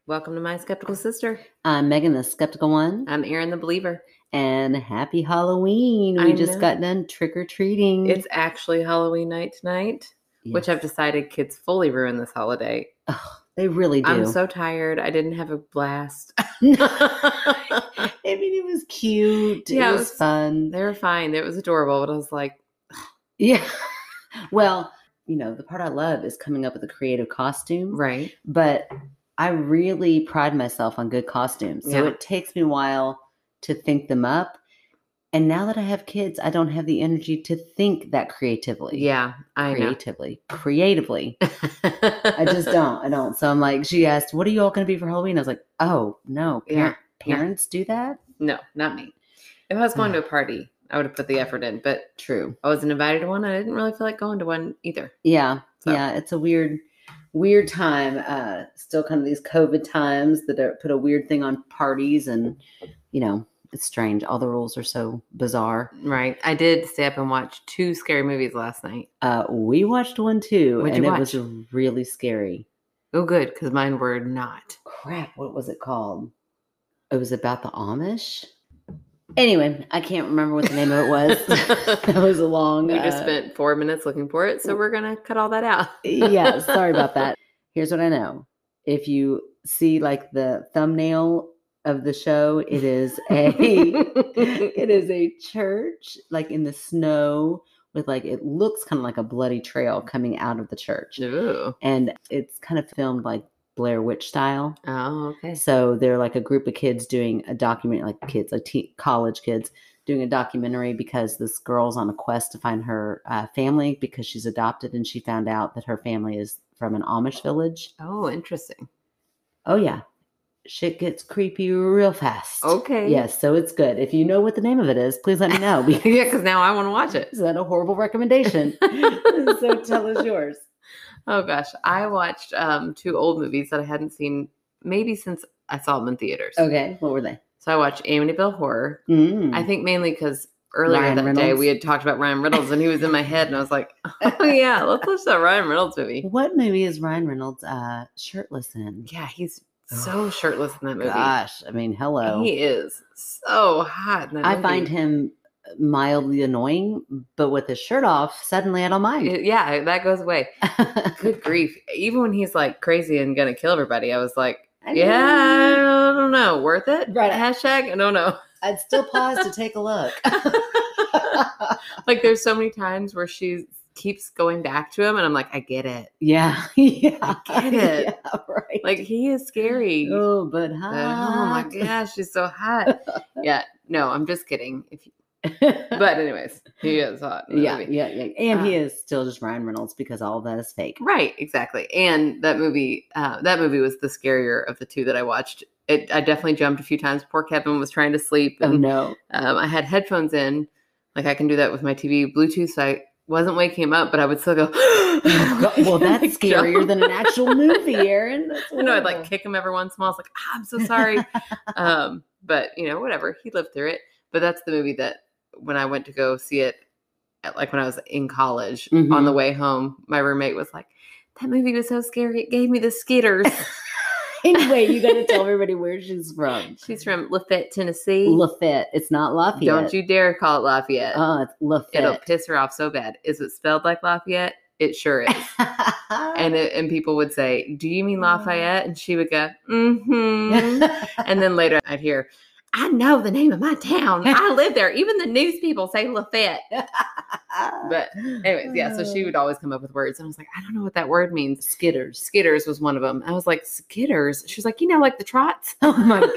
Welcome to My Skeptical Sister. I'm Megan, the skeptical one. I'm Erin, the believer. And happy Halloween. I We just know. got done trick-or-treating. It's actually Halloween night tonight, which I've decided kids fully ruin this holiday. Oh, they really do. I'm so tired. I didn't have a blast. I mean, it was cute. Yeah, it was fun. They were fine. It was adorable, but I was like... Yeah. Well, the part I love is coming up with a creative costume. Right. But I really pride myself on good costumes. So it takes me a while to think them up. And now that I have kids, I don't have the energy to think that creatively. Yeah, I know. Creatively. I just don't. I don't. So I'm like, she asked, what are you all going to be for Halloween? I was like, oh, no. Parents do that? No, not me. If I was going to a party, I would have put the effort in. But true. I wasn't invited to one. I didn't really feel like going to one either. Yeah. So. Yeah. It's a weird time. Still kind of these COVID times that put a weird thing on parties and, it's strange. All the rules are so bizarre. Right. I did stay up and watch 2 scary movies last night. We watched one too. What'd you watch? It was really scary. Oh, good. Because mine were not. Crap. What was it called? It was about the Amish. Anyway, I can't remember what the name of it was. That was a long... We just spent 4 minutes looking for it. So we're going to cut all that out. Yeah. Sorry about that. Here's what I know. If you see like the thumbnail of the show, it is a church like in the snow with like, it looks kind of like a bloody trail coming out of the church. Ooh. And it's kind of filmed like Blair Witch style. Oh, okay. So they're like a group of kids doing a documentary, college kids doing a documentary because this girl's on a quest to find her family because she's adopted, and she found out that her family is from an Amish village. Oh, interesting. Oh, yeah. Shit gets creepy real fast. Okay. Yes, so it's good. If you know what the name of it is, please let me know. Yeah, because now I want to watch it. Is that a horrible recommendation? So tell us yours. Oh, gosh. I watched 2 old movies that I hadn't seen maybe since I saw them in theaters. Okay. What were they? So I watched Amityville Horror. I think mainly because earlier day we had talked about Ryan Reynolds and he was in my head and I was like, oh, yeah, let's watch that Ryan Reynolds movie. What movie is Ryan Reynolds shirtless in? Yeah, he's so shirtless in that movie. Gosh, I mean, hello. He is so hot in that movie. I find him mildly annoying, but with his shirt off, suddenly I don't mind. Yeah, that goes away. Good grief. Even when he's like crazy and gonna kill everybody, I was like, I don't know. Worth it? Right. Hashtag, I don't know. I'd still pause to take a look. Like there's so many times where she keeps going back to him and I'm like, I get it. Yeah. I get it. Yeah, right. Like he is scary. Oh, but hot. Oh my gosh, she's so hot. Yeah. No, I'm just kidding. But anyways, he is hot. Yeah. And he is still just Ryan Reynolds because all of that is fake. Right, exactly. And that movie was the scarier of the 2 that I watched. I definitely jumped a few times. Poor Kevin was trying to sleep. And, oh, no. I had headphones in. Like I can do that with my TV, Bluetooth. So I wasn't waking him up, but I would still go. Well, that's scarier than an actual movie, Erin. No, I'd like kick him every once in a while. I was like, I'm so sorry. But whatever. He lived through it. But that's the movie that when I went to go see it, when I was in college, on the way home, my roommate was like, that movie was so scary. It gave me the skitters. Anyway, you got to tell everybody where she's from. She's from Lafayette, Tennessee. Lafayette. It's not Lafayette. Don't you dare call it Lafayette. Oh, it's Lafayette. It'll piss her off so bad. Is it spelled like Lafayette? It sure is. And people would say, do you mean Lafayette? And she would go, mm-hmm. And then later I'd hear, I know the name of my town. I live there. Even the news people say Lafayette. But anyways, yeah. So she would always come up with words. And I was like, I don't know what that word means. Skitters. Skitters was one of them. I was like, skitters? She was like, like the trots? Oh my gosh.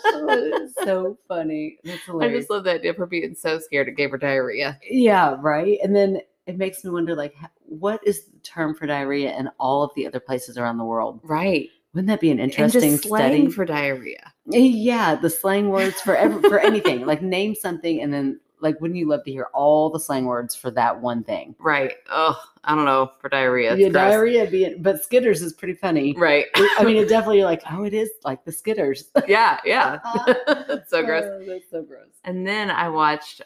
That is so funny. That's hilarious. I just love that idea of her being so scared it gave her diarrhea. Yeah, right. And then it makes me wonder, like, what is the term for diarrhea in all of the other places around the world? Right. Wouldn't that be an interesting and just slang study for diarrhea? Yeah, the slang words for anything. Like name something, and then like wouldn't you love to hear all the slang words for that one thing? Right. Oh, I don't know, for diarrhea. Yeah, diarrhea but skitters is pretty funny. Right. I mean, it definitely, you're like, oh, it is like the skitters. Yeah. That's so gross. Oh, that's so gross. And then I watched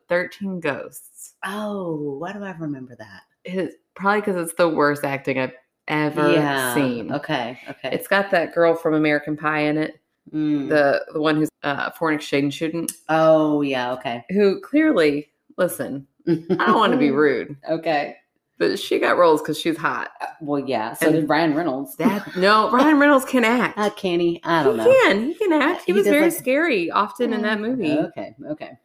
13 Ghosts. Oh, why do I remember that? It's probably because it's the worst acting I've ever seen. Okay. It's got that girl from American Pie in it. The one who's a foreign exchange student. Oh, yeah. Okay. Who clearly, listen, I don't want to be rude. Okay. But she got roles because she's hot. Well, yeah. So did Ryan Reynolds. No, Ryan Reynolds can act. Can he? I don't know. He can act. He was very scary often in that movie. Okay.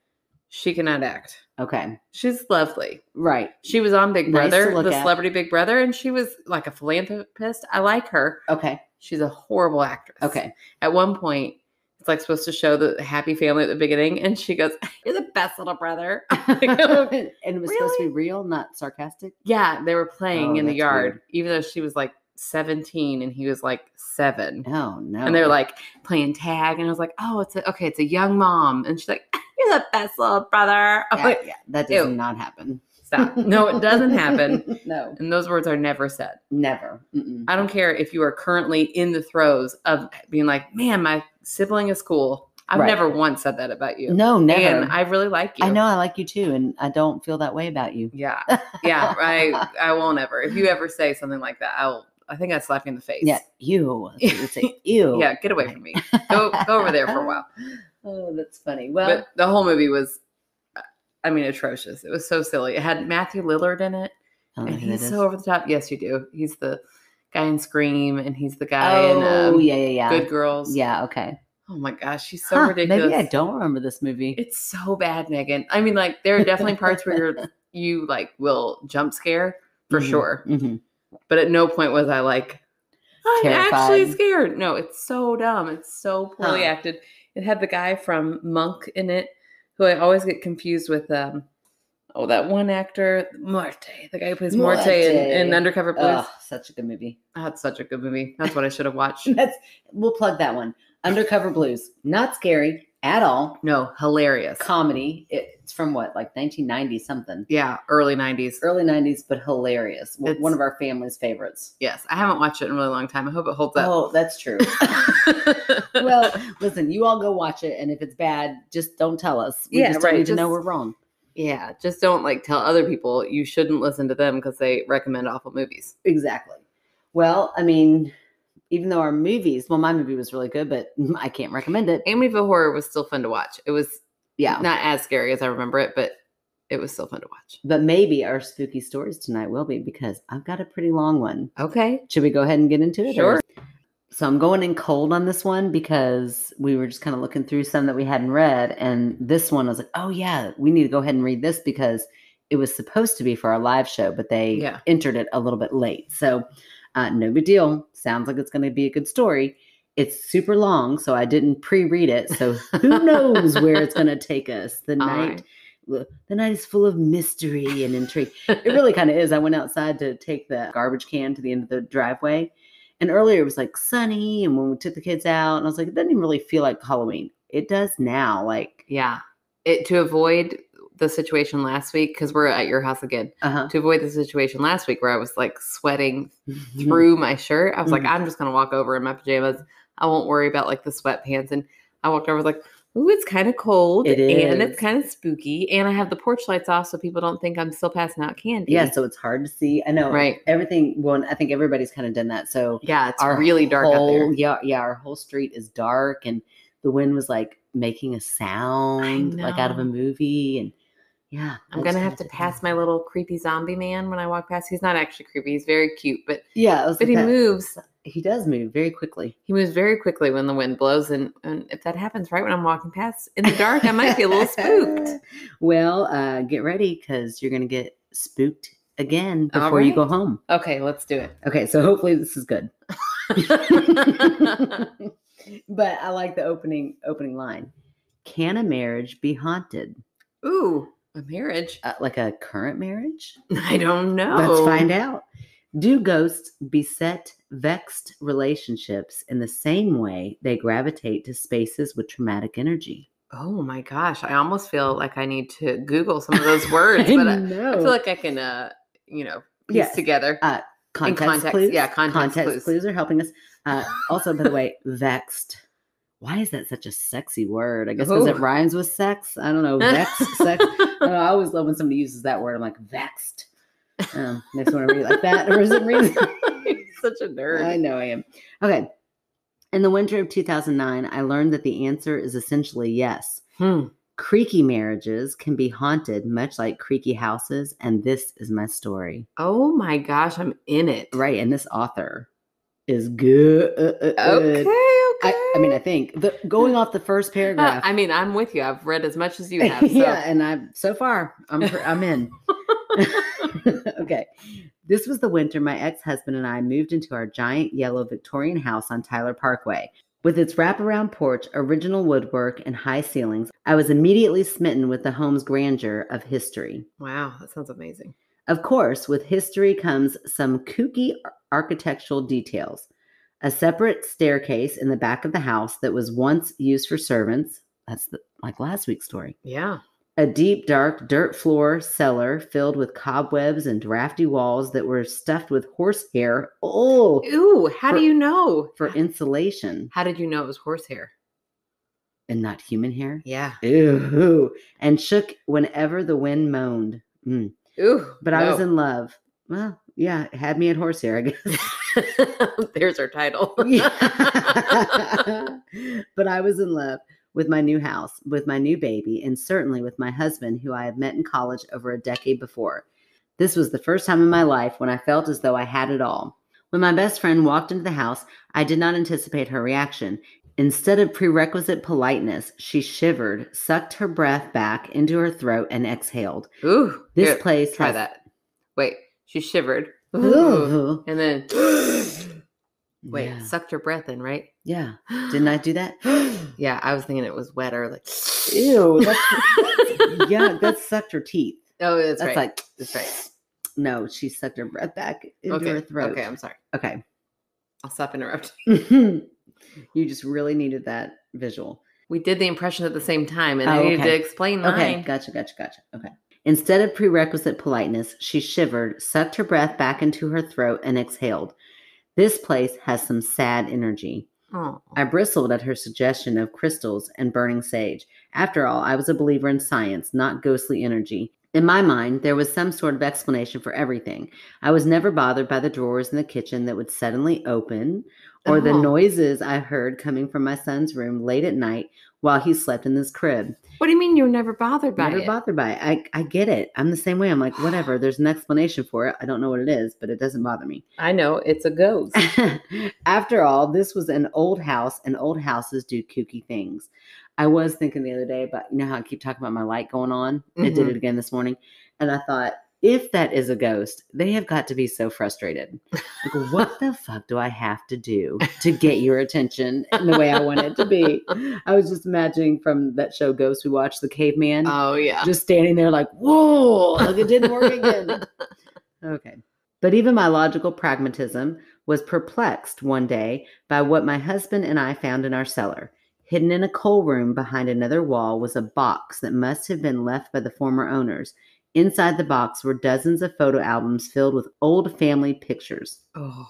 She cannot act. Okay. She's lovely. Right. She was on Big Brother, the Celebrity Big Brother, and she was like a philanthropist. I like her. Okay. She's a horrible actress. Okay. At one point, it's like supposed to show the happy family at the beginning, and she goes, "You're the best little brother." And it was supposed to be real, not sarcastic? Yeah, they were playing in the yard, weird. Even though she was like 17 and he was like 7. Oh, no. And they're like playing tag, and I was like, "Oh, it's a young mom." And she's like, "You're the best little brother." Yeah, that does not happen. Stop. No, it doesn't happen. No. And those words are never said. Never. I don't care if you are currently in the throes of being like, "Man, my sibling is cool." I've never once said that about you. No, never. And I really like you. I know I like you too, and I don't feel that way about you. Yeah. Yeah. I won't ever. If you ever say something like that, I think I'd slap you in the face. Yeah. You. Say, ew. Yeah. Get away from me. Go over there for a while. Oh, that's funny. Well, but the whole movie was, atrocious. It was so silly. It had Matthew Lillard in it. And he's so over the top. Yes, you do. He's the guy in Scream, and he's the guy in yeah. Good Girls. Yeah, okay. Oh my gosh, she's so ridiculous. Maybe I don't remember this movie. It's so bad, Megan. I mean, like, there are definitely parts where you like will jump scare for sure. Mm-hmm. But at no point was I like, I'm terrified. Actually scared. No, it's so dumb. It's so poorly acted. It had the guy from Monk in it, who I always get confused with. That one actor, Morte, the guy who plays Morte in Undercover Blues. Oh, such a good movie. That's such a good movie. That's what I should have watched. We'll plug that one. Undercover Blues. Not scary at all. No, hilarious. Comedy. It's from what, like 1990 something? Yeah, early 90s. Early 90s, but hilarious. One of our family's favorites. Yes, I haven't watched it in a really long time. I hope it holds up. Oh, that's true. Well, listen, you all go watch it, and if it's bad, just don't tell us. We just don't need to know we're wrong. Yeah, just don't tell other people you shouldn't listen to them because they recommend awful movies. Exactly. Well, I mean, even though our movies, my movie was really good, but I can't recommend it. Amityville Horror was still fun to watch. It was not as scary as I remember it, but it was still fun to watch. But maybe our spooky stories tonight will be, because I've got a pretty long one. Okay. Should we go ahead and get into it? Sure. So I'm going in cold on this one because we were just kind of looking through some that we hadn't read. And this one, I was like, oh yeah, we need to go ahead and read this because it was supposed to be for our live show, but they entered it a little bit late. So no big deal. Sounds like it's going to be a good story. It's super long, so I didn't pre-read it. So who knows where it's going to take us. The night is full of mystery and intrigue. It really kind of is. I went outside to take the garbage can to the end of the driveway. And earlier it was like sunny, and when we took the kids out, and I was like, it doesn't even really feel like Halloween. It does now. To avoid the situation last week, because we're at your house again, to avoid the situation last week where I was like sweating through my shirt, I was like, I'm just going to walk over in my pajamas. I won't worry about like the sweatpants. And I walked over, like, ooh, it's kind of cold. It is. And it's kind of spooky. And I have the porch lights off so people don't think I'm still passing out candy. Yeah, so it's hard to see. I know. Right. Everything, I think everybody's kind of done that. So yeah, it's really dark out there. Yeah, our whole street is dark, and the wind was like making a sound like out of a movie. And yeah. I'm going to have to pass my little creepy zombie man when I walk past. He's not actually creepy. He's very cute, but he moves. He does move very quickly. He moves very quickly when the wind blows. And if that happens right when I'm walking past in the dark, I might be a little spooked. Well, get ready, because you're going to get spooked again before you go home. Okay, let's do it. Okay, so hopefully this is good. But I like the opening line. Can a marriage be haunted? Ooh, a marriage? Like a current marriage? I don't know. Let's find out. Do ghosts beset vexed relationships in the same way they gravitate to spaces with traumatic energy? Oh my gosh. I almost feel like I need to Google some of those words, but I feel like I can, piece together. Context clues. Yeah, context clues are helping us. Also, by the way, vexed. Why is that such a sexy word? I guess because it rhymes with sex. I don't know. Vexed, sex. I always love when somebody uses that word. I'm like, vexed. Makes me want to read it like that. Or is it reason? such a nerd. I know I am. Okay. In the winter of 2009, I learned that the answer is essentially yes. Creaky marriages can be haunted, much like creaky houses, and this is my story. Oh my gosh, I'm in it. Right, and this author is good. Okay. I mean, I think going off the first paragraph. I mean, I'm with you. I've read as much as you have. So. Yeah, and I'm in. Okay. This was the winter my ex-husband and I moved into our giant yellow Victorian house on Tyler Parkway. With its wraparound porch, original woodwork, and high ceilings, I was immediately smitten with the home's grandeur of history. Wow, that sounds amazing. Of course, with history comes some kooky architectural details. A separate staircase in the back of the house that was once used for servants. That's like last week's story. Yeah. A deep, dark dirt floor cellar filled with cobwebs and drafty walls that were stuffed with horsehair. Oh, ooh! How do you know? For insulation. How did you know it was horsehair and not human hair? Yeah. Ooh, and shook whenever the wind moaned. Ooh, but I was in love. Well, yeah, it had me at horsehair, I guess. There's our title. But I was in love with my new house, with my new baby, and certainly with my husband, who I had met in college over a decade before. This was the first time in my life when I felt as though I had it all. When my best friend walked into the house, I did not anticipate her reaction. Instead of prerequisite politeness, she shivered, sucked her breath back into her throat, and exhaled. Ooh, this place. Try that. Wait, she shivered. Ooh. And then sucked her breath in, right? Yeah. Didn't I do that? Yeah, I was thinking it was wetter. Like, ew. That sucked her teeth. Oh, that's right. That's right. No, she sucked her breath back into her throat. Okay, I'm sorry. Okay. I'll stop interrupting. You just really needed that visual. We did the impression at the same time, and I needed to explain mine. Okay, gotcha. Okay. Instead of prerequisite politeness, she shivered, sucked her breath back into her throat, and exhaled. This place has some sad energy. Oh. I bristled at her suggestion of crystals and burning sage. After all, I was a believer in science, not ghostly energy. In my mind, there was some sort of explanation for everything. I was never bothered by the drawers in the kitchen that would suddenly open, or the noises I heard coming from my son's room late at night while he slept in this crib. What do you mean you were never bothered by it? Never bothered by it. I get it. I'm the same way. I'm like, whatever. There's an explanation for it. I don't know what it is, but it doesn't bother me. I know. It's a ghost. After all, this was an old house, and old houses do kooky things. I was thinking the other day about, you know how I keep talking about my light going on? Mm-hmm. It did it again this morning. And I thought, if that is a ghost, they have got to be so frustrated. Like, what the fuck do I have to do to get your attention in the way I want it to be? I was just imagining from that show Ghost we watched, the caveman. Oh, yeah. Just standing there like, whoa, like it didn't work again. Okay. But even my logical pragmatism was perplexed one day by what my husband and I found in our cellar. Hidden in a coal room behind another wall was a box that must have been left by the former owners. Inside the box were dozens of photo albums filled with old family pictures. Oh,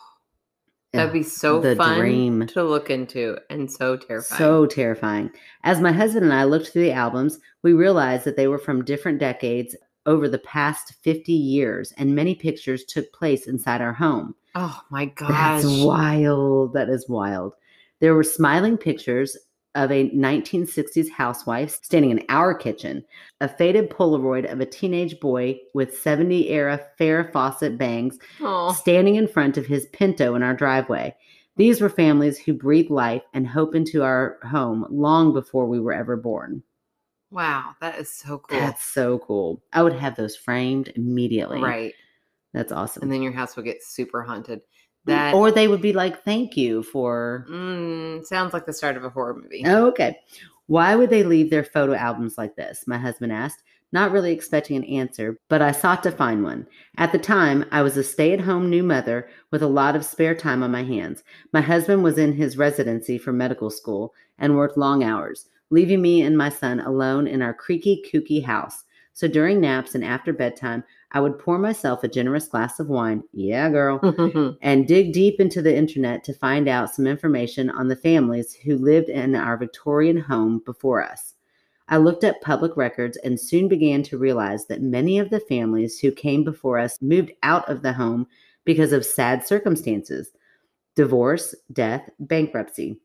that'd be so fun to look into and so terrifying. So terrifying. As my husband and I looked through the albums, we realized that they were from different decades over the past 50 years, and many pictures took place inside our home. Oh my gosh. That's wild. That is wild. There were smiling pictures of a 1960s housewife standing in our kitchen, a faded Polaroid of a teenage boy with 70-era Farrah Fawcett bangs standing in front of his Pinto in our driveway. These were families who breathed life and hope into our home long before we were ever born. Wow, that is so cool. That's so cool. I would have those framed immediately. Right. That's awesome. And then your house would get super haunted. Or they would be like, thank you for... sounds like the start of a horror movie. Oh, okay. Why would they leave their photo albums like this? My husband asked, not really expecting an answer, but I sought to find one. At the time, I was a stay-at-home new mother with a lot of spare time on my hands. My husband was in his residency for medical school and worked long hours, leaving me and my son alone in our creaky, kooky house. So during naps and after bedtime, I would pour myself a generous glass of wine, yeah, girl, and dig deep into the internet to find out some information on the families who lived in our Victorian home before us. I looked at public records and soon began to realize that many of the families who came before us moved out of the home because of sad circumstances. divorce, death, bankruptcy.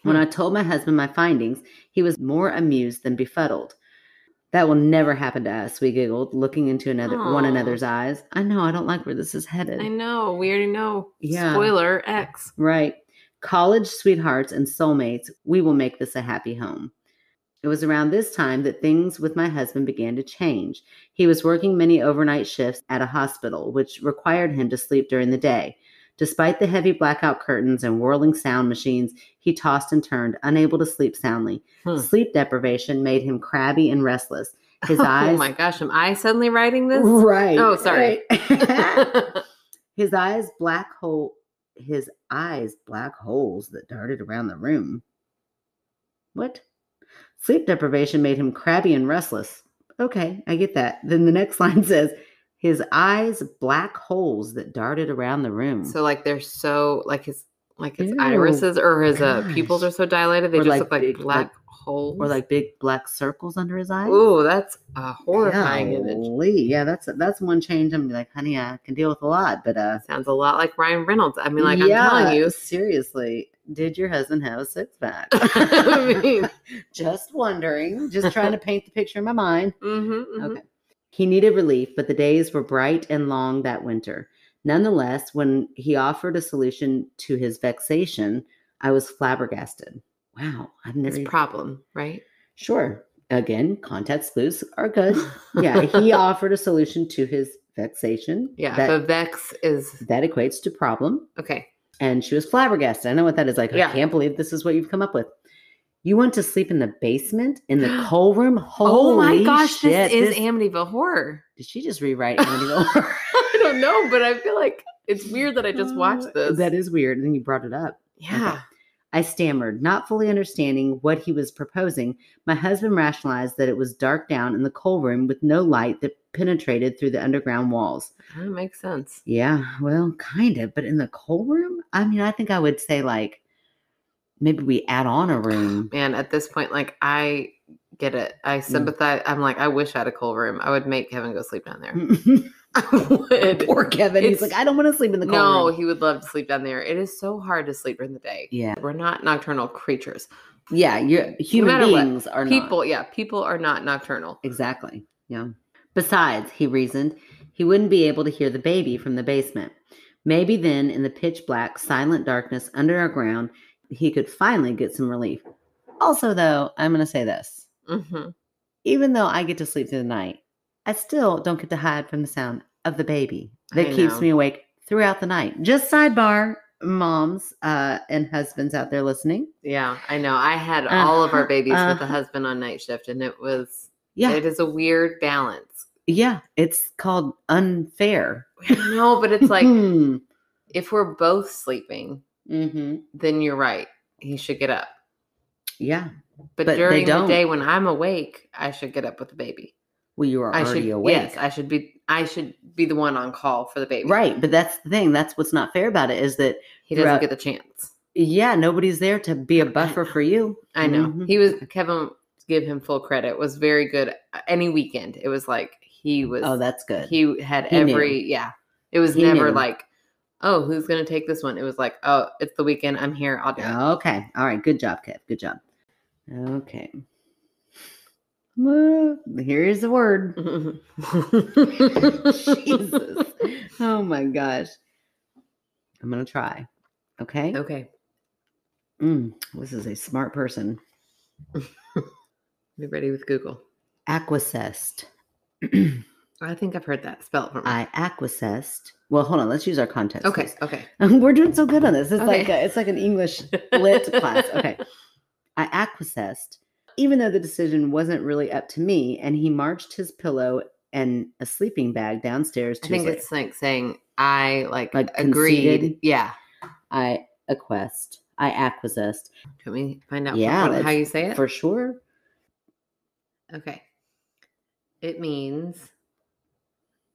When I told my husband my findings, he was more amused than befuddled. That will never happen to us, we giggled, looking into one Aw. another's eyes. I know, I don't like where this is headed. I know. We already know. Yeah. Spoiler X. Right. College sweethearts and soulmates, we will make this a happy home. It was around this time that things with my husband began to change. He was working many overnight shifts at a hospital, which required him to sleep during the day. Despite the heavy blackout curtains and whirling sound machines, he tossed and turned, unable to sleep soundly. Sleep deprivation made him crabby and restless. His eyes... Oh my gosh, am I suddenly writing this? Right. Oh, sorry. Right. His eyes black holes that darted around the room. What? Sleep deprivation made him crabby and restless. Okay, I get that. Then the next line says, his eyes black holes that darted around the room. So like they're so like his Ew, irises or his gosh. Pupils are so dilated they Or just like look like big, black holes. Or like big black circles under his eyes. Ooh, that's a horrifying image. Golly. Yeah, that's one change. I'm like, honey, I can deal with a lot, but sounds a lot like Ryan Reynolds. I mean, like yeah, I'm telling you, seriously. Did your husband have a six-pack? I mean, just wondering. Just trying to paint the picture in my mind. Okay. He needed relief, but the days were bright and long that winter. Nonetheless, when he offered a solution to his vexation, I was flabbergasted. Wow, I've never... His problem, right? Sure. Again, context clues are good. Yeah, he offered a solution to his vexation. Yeah, the vex is... That equates to problem. Okay. And she was flabbergasted. I know what that is like. Yeah. I can't believe this is what you've come up with. You went to sleep in the basement, in the coal room? Holy oh my gosh, shit. this is Amityville Horror. Did she just rewrite Amityville Horror? I don't know, but I feel like it's weird that I just watched this. That is weird. And then you brought it up. Yeah. Okay. I stammered, not fully understanding what he was proposing. My husband rationalized that it was dark down in the coal room with no light that penetrated through the underground walls. That makes sense. Yeah, well, kind of. But in the coal room? I mean, I think I would say like, maybe we add on a room. Man, at this point, like, I get it. I sympathize. I'm like, I wish I had a coal room. I would make Kevin go sleep down there. I would. Poor Kevin. He's like, I don't want to sleep in the coal room. No, he would love to sleep down there. It is so hard to sleep during the day. Yeah. We're not nocturnal creatures. Yeah, human beings are not. People are not nocturnal. Exactly. Yeah. Besides, he reasoned, he wouldn't be able to hear the baby from the basement. Maybe then, in the pitch black, silent darkness underground, he could finally get some relief. Also, though, I'm going to say this. Mm-hmm. Even though I get to sleep through the night, I still don't get to hide from the sound of the baby that keeps me awake throughout the night. Just sidebar, moms and husbands out there listening. Yeah, I know. I had all of our babies with the husband on night shift, and it was, it is a weird balance. Yeah, it's called unfair. No, but it's like, if we're both sleeping, then you're right. He should get up. Yeah. But during the day when I'm awake, I should get up with the baby. Well, you are already awake. Yes, I should be the one on call for the baby. Right. But that's the thing. That's what's not fair about it is that he doesn't get the chance. Yeah. Nobody's there to be a buffer for you. I know. Kevin, give him full credit, was very good. Any weekend. It was like he was. Oh, that's good. He had it was never like, oh, who's going to take this one? It was like, oh, it's the weekend. I'm here. I'll do it. Okay. All right. Good job, Kev. Good job. Okay. Well, here's the word. Jesus. Oh my gosh. I'm going to try. Okay. Okay. This is a smart person. Be ready with Google. Acquiesced. I think I've heard that. Spell it for me. I acquiesced. Well, hold on. Let's use our context. Okay. Please. Okay. We're doing so good on this. It's like an English lit class. Okay. I acquiesced, even though the decision wasn't really up to me, and he marched his pillow and a sleeping bag downstairs. I think it's like saying I agreed. Conceded. Yeah. I acquiesced. I acquiesced. Can we find out how you say it? For sure. Okay. It means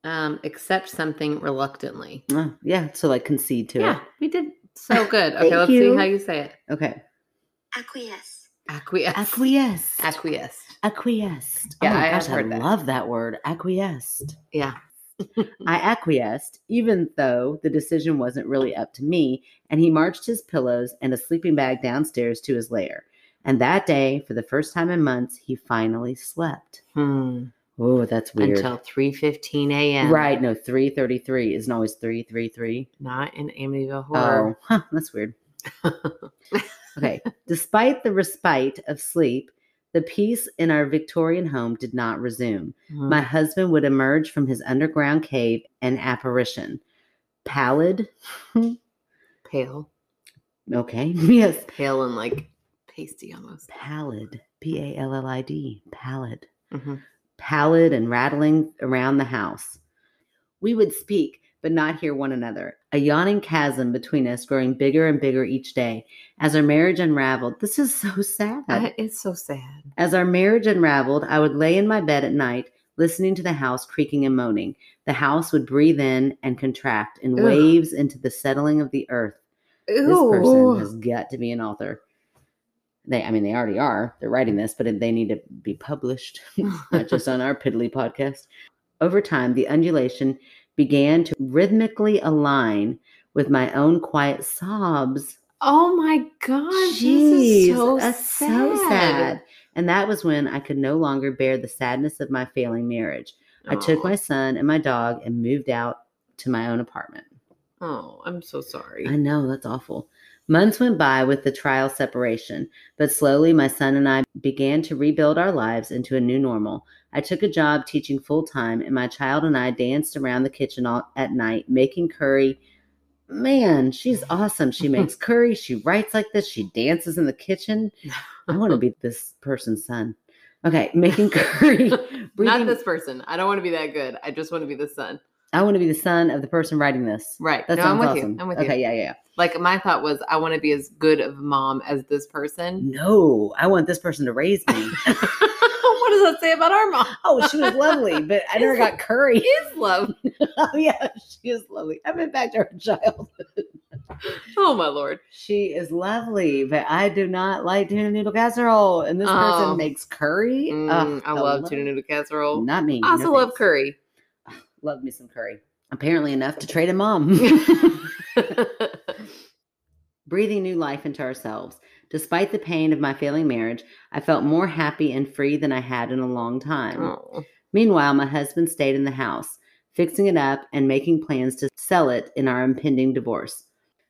accept something reluctantly. Yeah. So like concede to it. Yeah, we did so good. Okay, let's see how you say it. Okay. Acquiesce. Acquiesced. Acquiesced. Acquiesced. Yeah, oh my gosh, heard that. love that word. Acquiesced. Yeah. I acquiesced, even though the decision wasn't really up to me, and he marched his pillows and a sleeping bag downstairs to his lair. And that day, for the first time in months, he finally slept. Oh, that's weird. Until 3:15 a.m. Right, no, 3:33 isn't always 3:33. Not in Amityville Horror. Oh, that's weird. Okay, despite the respite of sleep, the peace in our Victorian home did not resume. My husband would emerge from his underground cave an apparition. Pallid. Pale. Okay, yes. Pale and like pasty almost. Pallid. Pallid. Pallid. Pallid and rattling around the house. We would speak, but not hear one another. A yawning chasm between us growing bigger and bigger each day. As our marriage unraveled, this is so sad. It's so sad. As our marriage unraveled, I would lay in my bed at night, listening to the house creaking and moaning. The house would breathe in and contract in waves into the settling of the earth. This person has got to be an author. They already are. They're writing this, but they need to be published, not just on our piddly podcast. Over time, the undulation began to rhythmically align with my own quiet sobs. Oh my gosh, Jeez, that's so sad. And that was when I could no longer bear the sadness of my failing marriage. I took my son and my dog and moved out to my own apartment. Oh, I'm so sorry. I know, that's awful. Months went by with the trial separation, but slowly my son and I began to rebuild our lives into a new normal. I took a job teaching full-time, and my child and I danced around the kitchen at night, making curry. Man, she's awesome. She makes curry. She writes like this. She dances in the kitchen. I want to be this person's son. Okay, making curry. Not this person. I don't want to be that good. I just want to be the son. I want to be the son of the person writing this. Right. That sounds awesome. You. I'm with you. Okay, yeah. Like my thought was, I want to be as good of a mom as this person. No, I want this person to raise me. What does that say about our mom? Oh, she was lovely, but I never got curry. Is love. Oh, yeah, she is lovely. I went back to her childhood. Oh, my Lord. She is lovely, but I do not like tuna noodle casserole. And this person makes curry. I love tuna noodle casserole. Not me. I also love curry. Love me some curry. Apparently enough to trade a mom. Breathing new life into ourselves. Despite the pain of my failing marriage, I felt more happy and free than I had in a long time. Oh. Meanwhile, my husband stayed in the house, fixing it up and making plans to sell it in our impending divorce.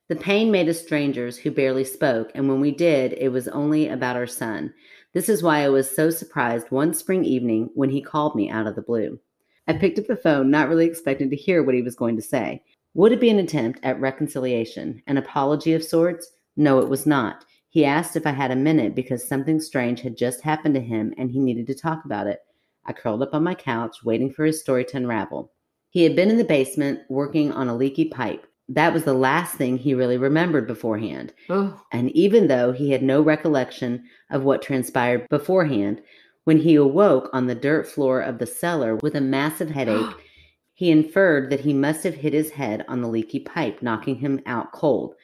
The pain made us strangers who barely spoke, and when we did, it was only about our son. This is why I was so surprised one spring evening when he called me out of the blue. I picked up the phone, not really expecting to hear what he was going to say. Would it be an attempt at reconciliation? An apology of sorts? No, it was not. He asked if I had a minute because something strange had just happened to him and he needed to talk about it. I curled up on my couch, waiting for his story to unravel. He had been in the basement working on a leaky pipe. That was the last thing he really remembered beforehand. Oh. And even though he had no recollection of what transpired beforehand, when he awoke on the dirt floor of the cellar with a massive headache, he inferred that he must have hit his head on the leaky pipe, knocking him out cold.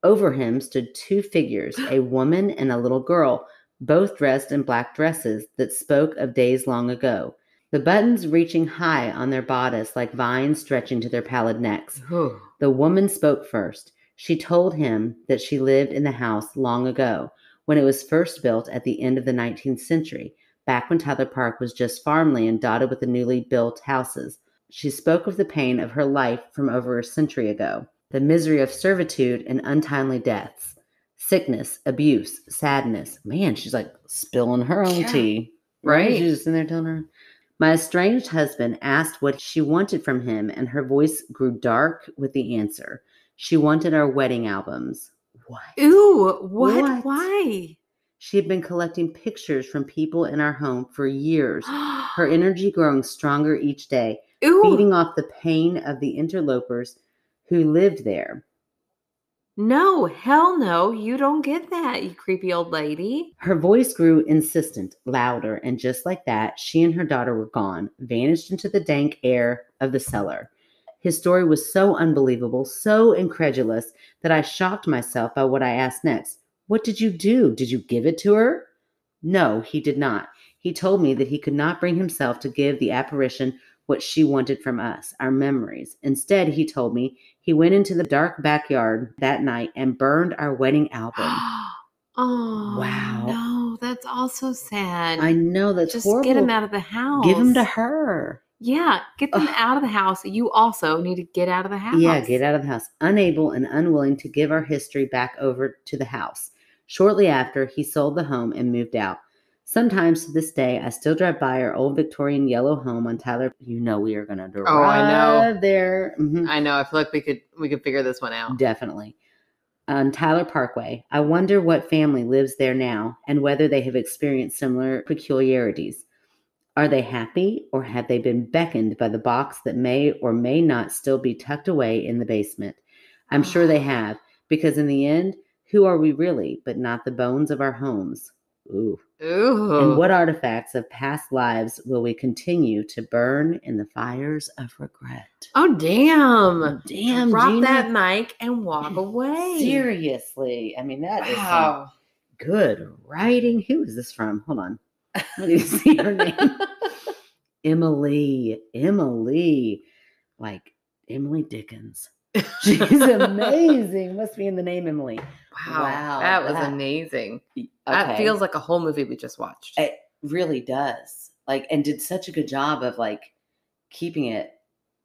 Over him stood two figures, a woman and a little girl, both dressed in black dresses that spoke of days long ago, the buttons reaching high on their bodice like vines stretching to their pallid necks. The woman spoke first. She told him that she lived in the house long ago, when it was first built at the end of the 19th century, back when Tyler Park was just farmland dotted with the newly built houses. She spoke of the pain of her life from over a century ago, the misery of servitude and untimely deaths, sickness, abuse, sadness. Man, she's like spilling her own tea. Right? She's just in there telling her. My estranged husband asked what she wanted from him, and her voice grew dark with the answer. She wanted our wedding albums. What? Ew, what? Why? She had been collecting pictures from people in our home for years, her energy growing stronger each day, feeding off the pain of the interlopers who lived there. No, hell no, you don't get that, you creepy old lady. Her voice grew insistent, louder, and just like that, she and her daughter were gone, vanished into the dank air of the cellar. His story was so unbelievable, so incredulous, that I shocked myself by what I asked next. What did you do? Did you give it to her? No, he did not. He told me that he could not bring himself to give the apparition what she wanted from us, our memories. Instead, he told me he went into the dark backyard that night and burned our wedding album. Oh, Wow. no, that's also sad. I know, that's Just horrible. get him out of the house. Give him to her. Yeah, get them Ugh. out of the house. You also need to get out of the house. Yeah, get out of the house. Unable and unwilling to give our history back over to the house. Shortly after, he sold the home and moved out. Sometimes to this day, I still drive by our old Victorian yellow home on Tyler. You know we are going to drive I know. there. Mm-hmm. I know. I feel like we could figure this one out. Definitely. On Tyler Parkway. I wonder what family lives there now and whether they have experienced similar peculiarities. Are they happy, or have they been beckoned by the box that may or may not still be tucked away in the basement? I'm sure they have, because in the end, who are we really but not the bones of our homes? Ooh. And what artifacts of past lives will we continue to burn in the fires of regret? Oh, damn. Damn, Drop Gina. that mic and walk away. Seriously. I mean, that is some Wow. good writing. Who is this from? Hold on. Let me see her name. Emily. Like Emily Dickens. She's amazing. Must be in the name Emily. Wow. That was amazing. Okay. That feels like a whole movie we just watched. It really does. Like, and did such a good job of like keeping it,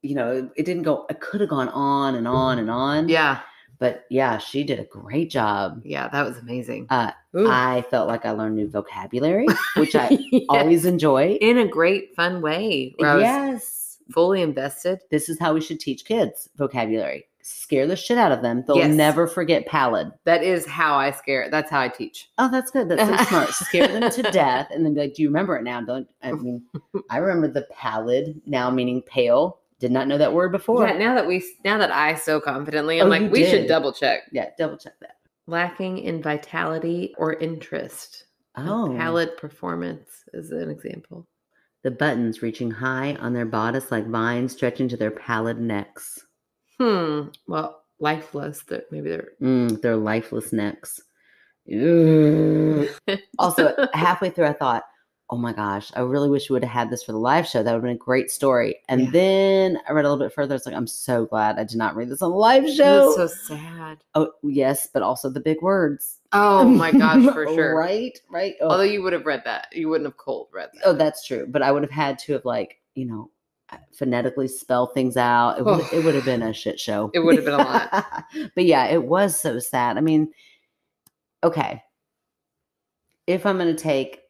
it didn't go, it could have gone on and on and on. Yeah. But yeah, she did a great job. Yeah, that was amazing. I felt like I learned new vocabulary, which I always enjoy. In a great, fun way. Where I was fully invested. This is how we should teach kids vocabulary. Scare the shit out of them. They'll never forget pallid. That is how I scare. That's how I teach. Oh, that's good. That's so smart. Scare them to death and then be like, do you remember it now? I remember the pallid, now meaning pale. Did not know that word before. Yeah, now that I so confidently, I'm like, we should double check. Yeah, double check that. Lacking in vitality or interest. Oh. Pallid performance is an example. The buttons reaching high on their bodice like vines stretching to their pallid necks. Well, lifeless. Maybe they're lifeless necks. Also, halfway through, I thought, oh my gosh, I really wish we would have had this for the live show. That would have been a great story. And then I read a little bit further. It's like, I'm so glad I did not read this on the live show. That's so sad. Oh, yes, but also the big words. Oh my gosh, for sure. Right. Oh. Although you would have read that. You wouldn't have cold read that. Oh, that's true. But I would have had to have phonetically spell things out. It would have been a shit show. It would have been a lot. But yeah, it was so sad. I mean, okay. If I'm going to take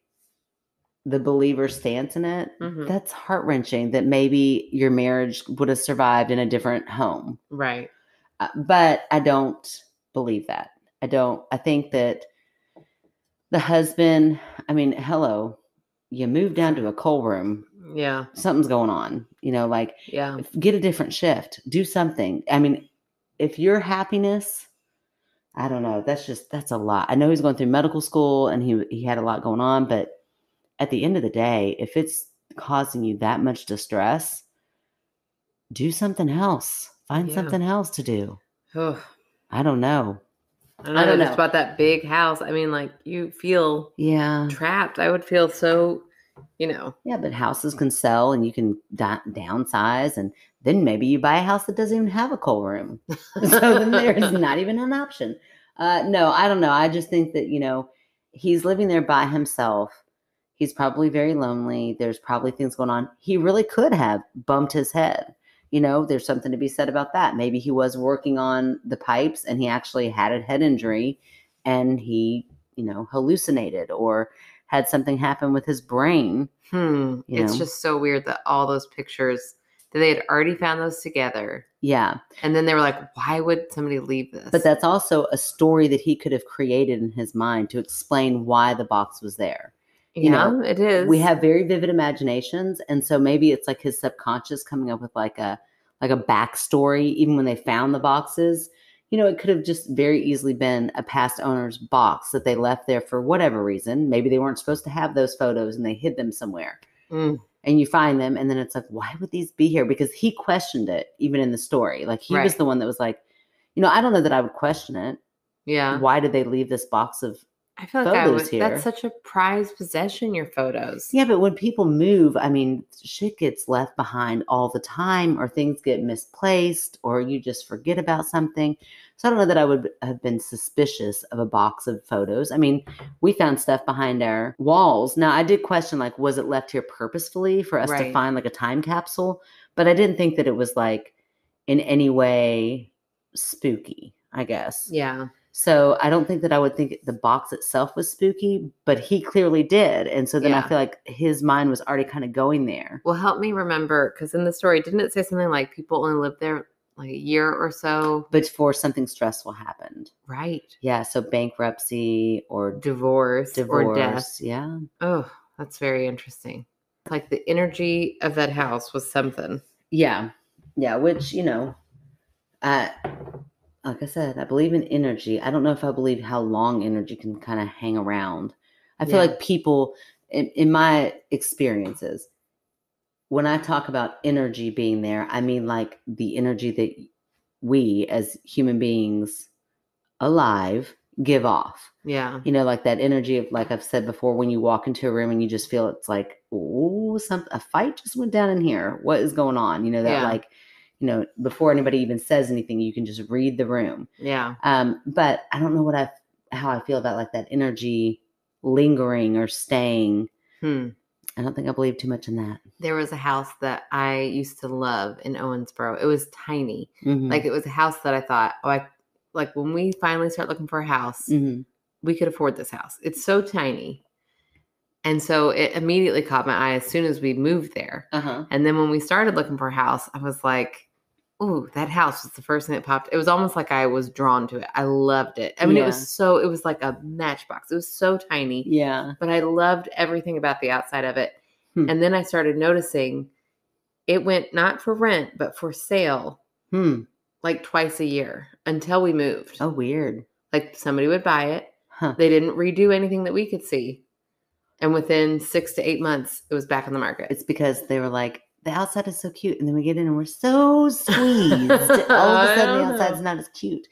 the believer stance in it, that's heart-wrenching that maybe your marriage would have survived in a different home. Right. But I don't believe that. I think that the husband, hello, you moved down to a coal room. Yeah. Something's going on, get a different shift, do something. If your happiness, I don't know, that's a lot. I know he's going through medical school and he had a lot going on, but at the end of the day, if it's causing you that much distress, do something else. Find something else to do. I don't know. I don't know. Just about that big house. You feel trapped. I would feel so, Yeah, but houses can sell and you can downsize, and then maybe you buy a house that doesn't even have a coal room. So then there's not even an option. No, I don't know. I just think that, he's living there by himself. He's probably very lonely. There's probably things going on. He really could have bumped his head. There's something to be said about that. Maybe he was working on the pipes and he actually had a head injury and he, hallucinated or had something happen with his brain. It's just so weird that all those pictures, that they had already found those together. Yeah. And then they were like, why would somebody leave this? But that's also a story that he could have created in his mind to explain why the box was there. It is. We have very vivid imaginations. And so maybe it's like his subconscious coming up with like a backstory, even when they found the boxes. It could have just very easily been a past owner's box that they left there for whatever reason. Maybe they weren't supposed to have those photos and they hid them somewhere. And you find them and then it's like, why would these be here? Because he questioned it even in the story. Like he was the one that was like, I don't know that I would question it. Yeah. Why did they leave this box of I feel like photos here. That's such a prized possession, your photos. Yeah, but when people move, I mean, shit gets left behind all the time, or things get misplaced, or you just forget about something. So I don't know that I would have been suspicious of a box of photos. I mean, we found stuff behind our walls. Now, I did question, like, was it left here purposefully for us to find like a time capsule? But I didn't think that it was like in any way spooky, I guess. Yeah. So I don't think that I would think the box itself was spooky, but he clearly did. And so then I feel like his mind was already kind of going there. Well, help me remember, because in the story, didn't it say something like people only lived there like a year or so? Before something stressful happened. Right. Yeah. So bankruptcy or divorce or death. Yeah. Oh, that's very interesting. Like the energy of that house was something. Yeah. Yeah. Which, like I said, I believe in energy. I don't know if I believe how long energy can kind of hang around. I feel like people, in my experiences, when I talk about energy being there, I mean like the energy that we as human beings alive give off. Yeah. Like that energy of, like I've said before, when you walk into a room and you just feel it's like, oh, a fight just went down in here. What is going on? Like, before anybody even says anything, you can just read the room. Yeah. But I don't know how I feel about like that energy lingering or staying. I don't think I believe too much in that. There was a house that I used to love in Owensboro. It was tiny. Mm-hmm. Like it was a house that I thought, like when we finally start looking for a house, we could afford this house. It's so tiny. And so it immediately caught my eye as soon as we moved there. Uh-huh. And then when we started looking for a house, I was like, ooh, that house was the first thing that popped. It was almost like I was drawn to it. I loved it. I mean, it was like a matchbox. It was so tiny. Yeah. But I loved everything about the outside of it. And then I started noticing it went not for rent, but for sale. Like twice a year until we moved. Oh, weird. Like somebody would buy it. Huh. They didn't redo anything that we could see. And within 6 to 8 months, it was back on the market. It's because they were like, the outside is so cute. And then we get in and we're so squeezed. All of a sudden, the outside's not as cute.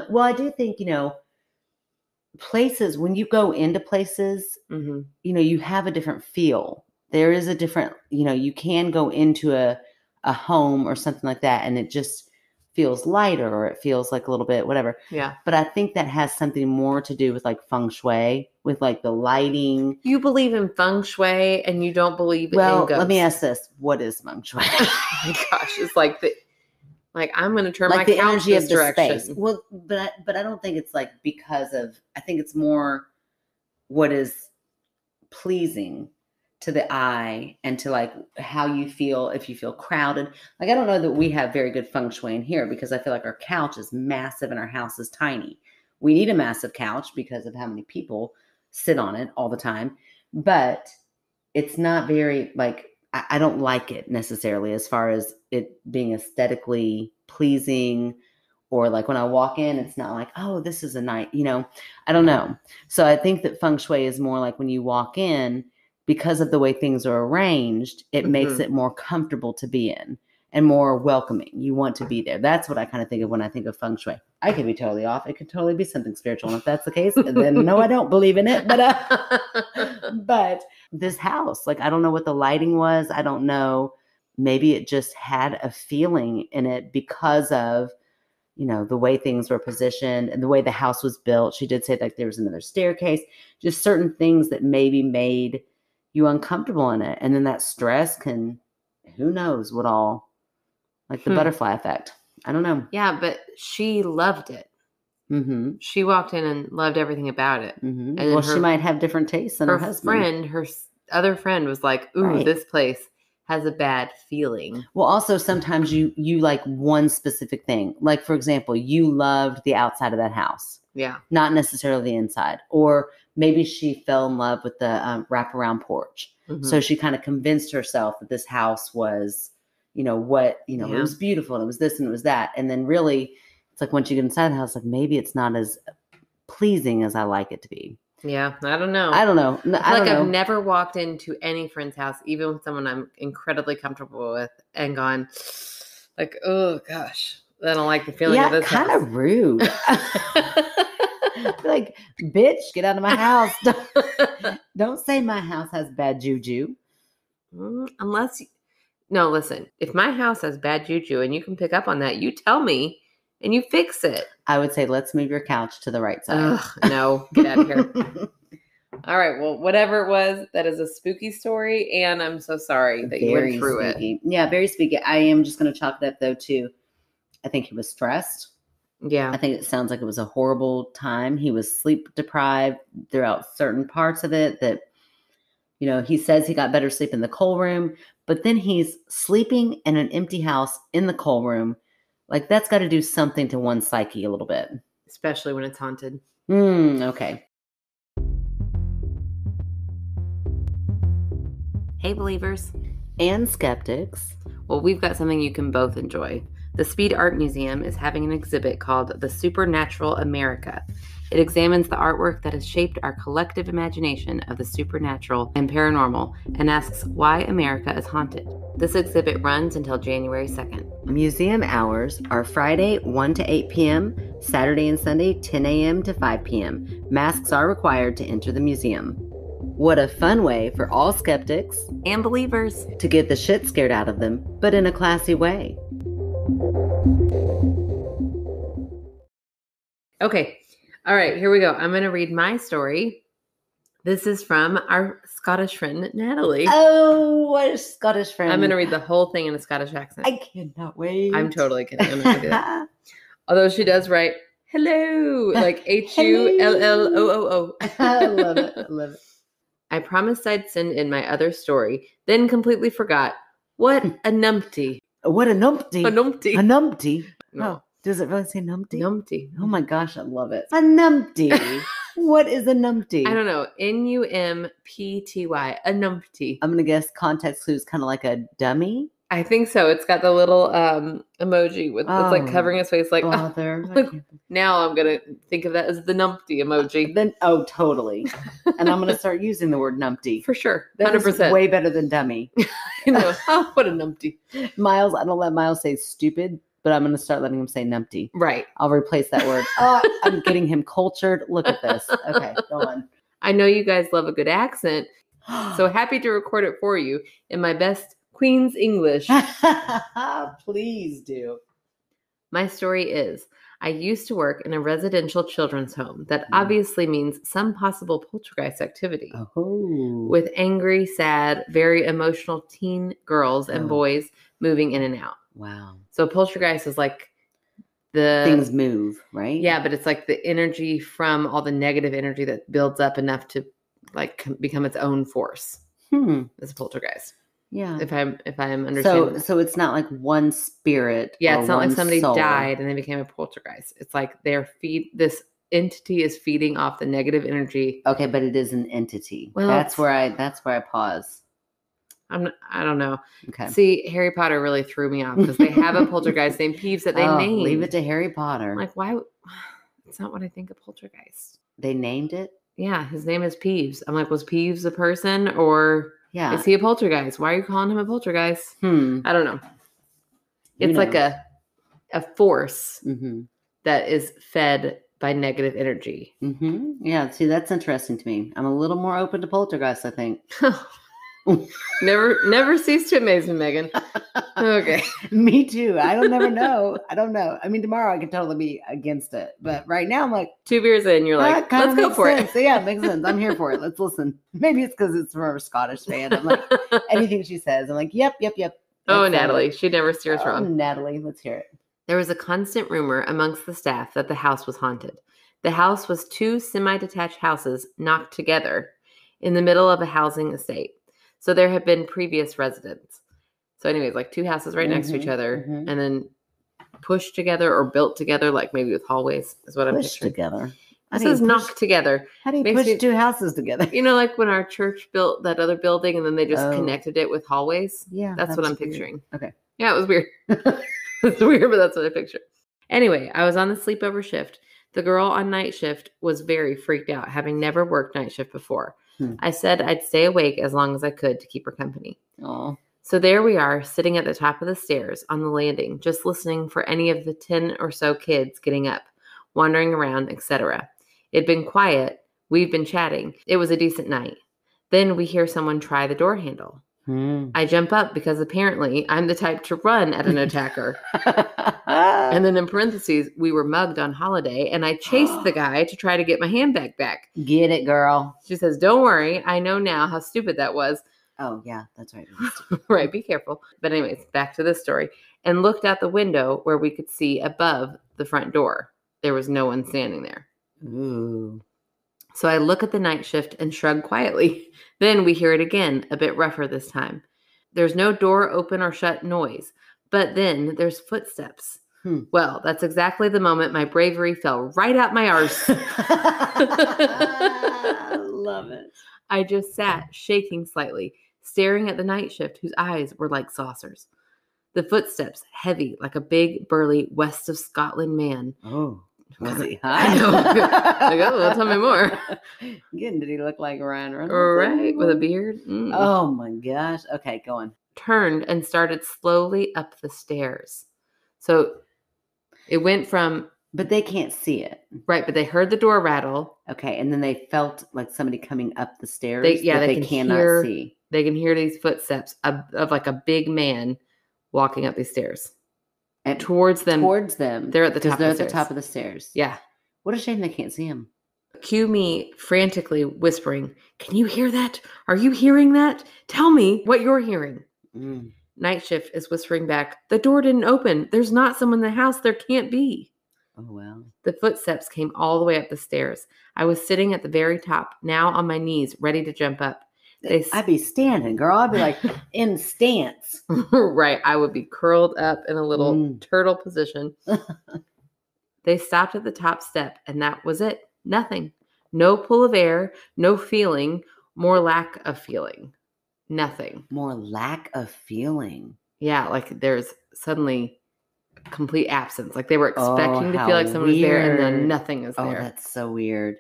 Well, I do think, places, when you go into places, you have a different feel. There is a different, you can go into a home or something like that, and it just feels lighter, or it feels like a little bit whatever. Yeah. But I think that has something more to do with like feng shui, with like the lighting. You believe in feng shui and you don't believe in ghosts. Let me ask this. What is feng shui? Oh my gosh. It's like I'm going to turn like my the couch energy this of the direction. space. Well, but I don't think it's like because of, I think it's more what is pleasing to the eye and to like how you feel, if you feel crowded. Like, I don't know that we have very good feng shui in here because I feel like our couch is massive and our house is tiny. We need a massive couch because of how many people sit on it all the time, but it's not very like, I don't like it necessarily as far as it being aesthetically pleasing, or like when I walk in, it's not like, oh, this is a night, I don't know. So I think that feng shui is more like when you walk in, because of the way things are arranged, it makes it more comfortable to be in and more welcoming. You want to be there. That's what I kind of think of when I think of feng shui. I could be totally off. It could totally be something spiritual. And if that's the case, then no, I don't believe in it. But this house, like, I don't know what the lighting was. I don't know. Maybe it just had a feeling in it because of, the way things were positioned and the way the house was built. She did say like there was another staircase, just certain things that maybe made you uncomfortable in it. And then that stress can, who knows what all, like the butterfly effect. I don't know. Yeah, but she loved it. Mm-hmm. She walked in and loved everything about it. Mm-hmm. And she might have different tastes than her husband. Her other friend was like, ooh, This place has a bad feeling. Well, also sometimes you like one specific thing. Like, for example, you loved the outside of that house. Yeah. Not necessarily the inside. Or maybe she fell in love with the wraparound porch. So she kind of convinced herself that this house was, it was beautiful and it was this and it was that. And then really, it's like once you get inside the house, like maybe it's not as pleasing as I like it to be. Yeah, I don't know. I don't know. I've never walked into any friend's house, even with someone I'm incredibly comfortable with, and gone like, oh gosh, I don't like the feeling of this house. Yeah, kind of rude. Like, bitch, get out of my house. Don't say my house has bad juju. Unless, no, listen, if my house has bad juju and you can pick up on that, you tell me and you fix it. I would say, let's move your couch to the right side. Ugh, no, get out of here. All right, well, whatever it was, that is a spooky story, and I'm so sorry that you went through spooky. Yeah, very spooky. I am just going to chalk it up, though, to I think he was stressed. Yeah. I think it sounds like it was a horrible time. He was sleep deprived throughout certain parts of it that, you know, he says he got better sleep in the coal room, but then he's sleeping in an empty house in the coal room. Like, that's got to do something to one's psyche a little bit. Especially when it's haunted. Okay. Hey, believers. And skeptics. Well, we've got something you can both enjoy. The Speed Art Museum is having an exhibit called The Supernatural America. It examines the artwork that has shaped our collective imagination of the supernatural and paranormal and asks why America is haunted. This exhibit runs until January 2nd. Museum hours are Friday 1 to 8 p.m., Saturday and Sunday 10 a.m. to 5 p.m. Masks are required to enter the museum. What a fun way for all skeptics and believers to get the shit scared out of them, but in a classy way. Okay. All right, here we go. I'm going to read my story. This is from our Scottish friend, Natalie. Oh, what a Scottish friend. I'm going to read the whole thing in a Scottish accent. I cannot wait. I'm totally kidding. I'm not going to do that. Although she does write, hello, like Hulloo. I love it. I love it. I promised I'd send in my other story, then completely forgot. What a numpty. What a numpty. A numpty. A numpty. No. Oh, does it really say numpty? Numpty. Oh my gosh, I love it. A numpty. What is a numpty? I don't know. Numpty. A numpty. I'm going to guess context clues kind of like a dummy. I think so. It's got the little emoji with it's like covering his face. Like, now I'm going to think of that as the numpty emoji. Then, totally. And I'm going to start using the word numpty. For sure. 100%. That is way better than dummy. You know, what a numpty. Miles, I don't let Miles say stupid, but I'm going to start letting him say numpty. Right. I'll replace that word. I'm getting him cultured. Look at this. Okay, go on. I know you guys love a good accent, so happy to record it for you in my best Queen's English. Please do. My story is, I used to work in a residential children's home. That obviously means some possible poltergeist activity. Oh. With angry, sad, very emotional teen girls and boys moving in and out. Wow. So poltergeist is like the... Things move, right? Yeah, but it's like the energy from all the negative energy that builds up enough to like become its own force. It's a poltergeist. Yeah. If I'm understanding. So it's not like one spirit. Yeah, it's not like somebody soul. died and they became a poltergeist. It's like this entity is feeding off the negative energy. Okay, but it is an entity. Well, that's where I pause. I don't know. Okay. See, Harry Potter really threw me off because they have a poltergeist named Peeves that they named. Leave it to Harry Potter. I'm like, why? It's not what I think of poltergeist. They named it? Yeah, his name is Peeves. I'm like, was Peeves a person or is he a poltergeist? Why are you calling him a poltergeist? I don't know. It's like a force that is fed by negative energy. Yeah, see, that's interesting to me. I'm a little more open to poltergeists, I think. Never cease to amaze me, Megan. Okay. Me too. I don't never know. I don't know. I mean, tomorrow I could totally be against it. But right now I'm like 2 beers in, you're like, let's go for it. So yeah, it makes sense. I'm here for it. Let's listen. Maybe it's because it's from a Scottish fan. I'm like, anything she says, I'm like, yep. Oh, Natalie. She never steers wrong. Natalie, let's hear it. There was a constant rumor amongst the staff that the house was haunted. The house was 2 semi-detached houses knocked together in the middle of a housing estate. So there had been previous residents. So anyways, like 2 houses right next to each other and then pushed together or built together, like maybe with hallways is what I'm picturing. Together. This is knocked together. How do you push 2 houses together? You know, like when our church built that other building and then they just connected it with hallways? Yeah. That's what I'm picturing. Okay. Yeah, it was weird. It's weird, but that's what I pictured. Anyway, I was on the sleepover shift. The girl on night shift was very freaked out, having never worked night shift before. I said I'd stay awake as long as I could to keep her company. Oh. So there we are, sitting at the top of the stairs on the landing, just listening for any of the 10 or so kids getting up, wandering around, etc. It'd been quiet. We've been chatting. It was a decent night. Then we hear someone try the door handle. I jump up because apparently I'm the type to run at an attacker. And then in parentheses, we were mugged on holiday and I chased the guy to try to get my handbag back. Get it, girl. She says, don't worry. I know now how stupid that was. Oh, yeah, that's right. Right, be careful. But anyways, back to this story. And looked out the window where we could see above the front door. There was no one standing there. Ooh. So I look at the night shift and shrug quietly. Then we hear it again, a bit rougher this time. There's no door open or shut noise, but then there's footsteps. Well, that's exactly the moment my bravery fell right out my arse. I love it. I just sat, shaking slightly, staring at the night shift whose eyes were like saucers. The footsteps, heavy like a big, burly West of Scotland man. Oh. Was he I hot? know. Like, oh, well, tell me more. Again, did he look like Ryan Reynolds? Right, with a beard. Oh my gosh. Okay, go on. Turned and started slowly up the stairs. So it went from... But they can't see it. Right, but they heard the door rattle. Okay, and then they felt like somebody coming up the stairs They they cannot see. They can hear these footsteps of like a big man walking up these stairs. And towards them. They're at the top They're of the at the top of the stairs. Yeah. What a shame they can't see him. Cue me frantically whispering, can you hear that? Are you hearing that? Tell me what you're hearing. Night shift is whispering back, the door didn't open. There's not someone in the house. There can't be. Oh, well. The footsteps came all the way up the stairs. I was sitting at the very top, now on my knees, ready to jump up. I'd be standing, girl. I'd be like in stance. Right. I would be curled up in a little turtle position. They stopped at the top step, and that was it. Nothing. No pull of air, no feeling, more lack of feeling. Nothing. More lack of feeling. Yeah, like there's suddenly complete absence. Like they were expecting to feel like someone was there, and then nothing is there. Oh, that's so weird.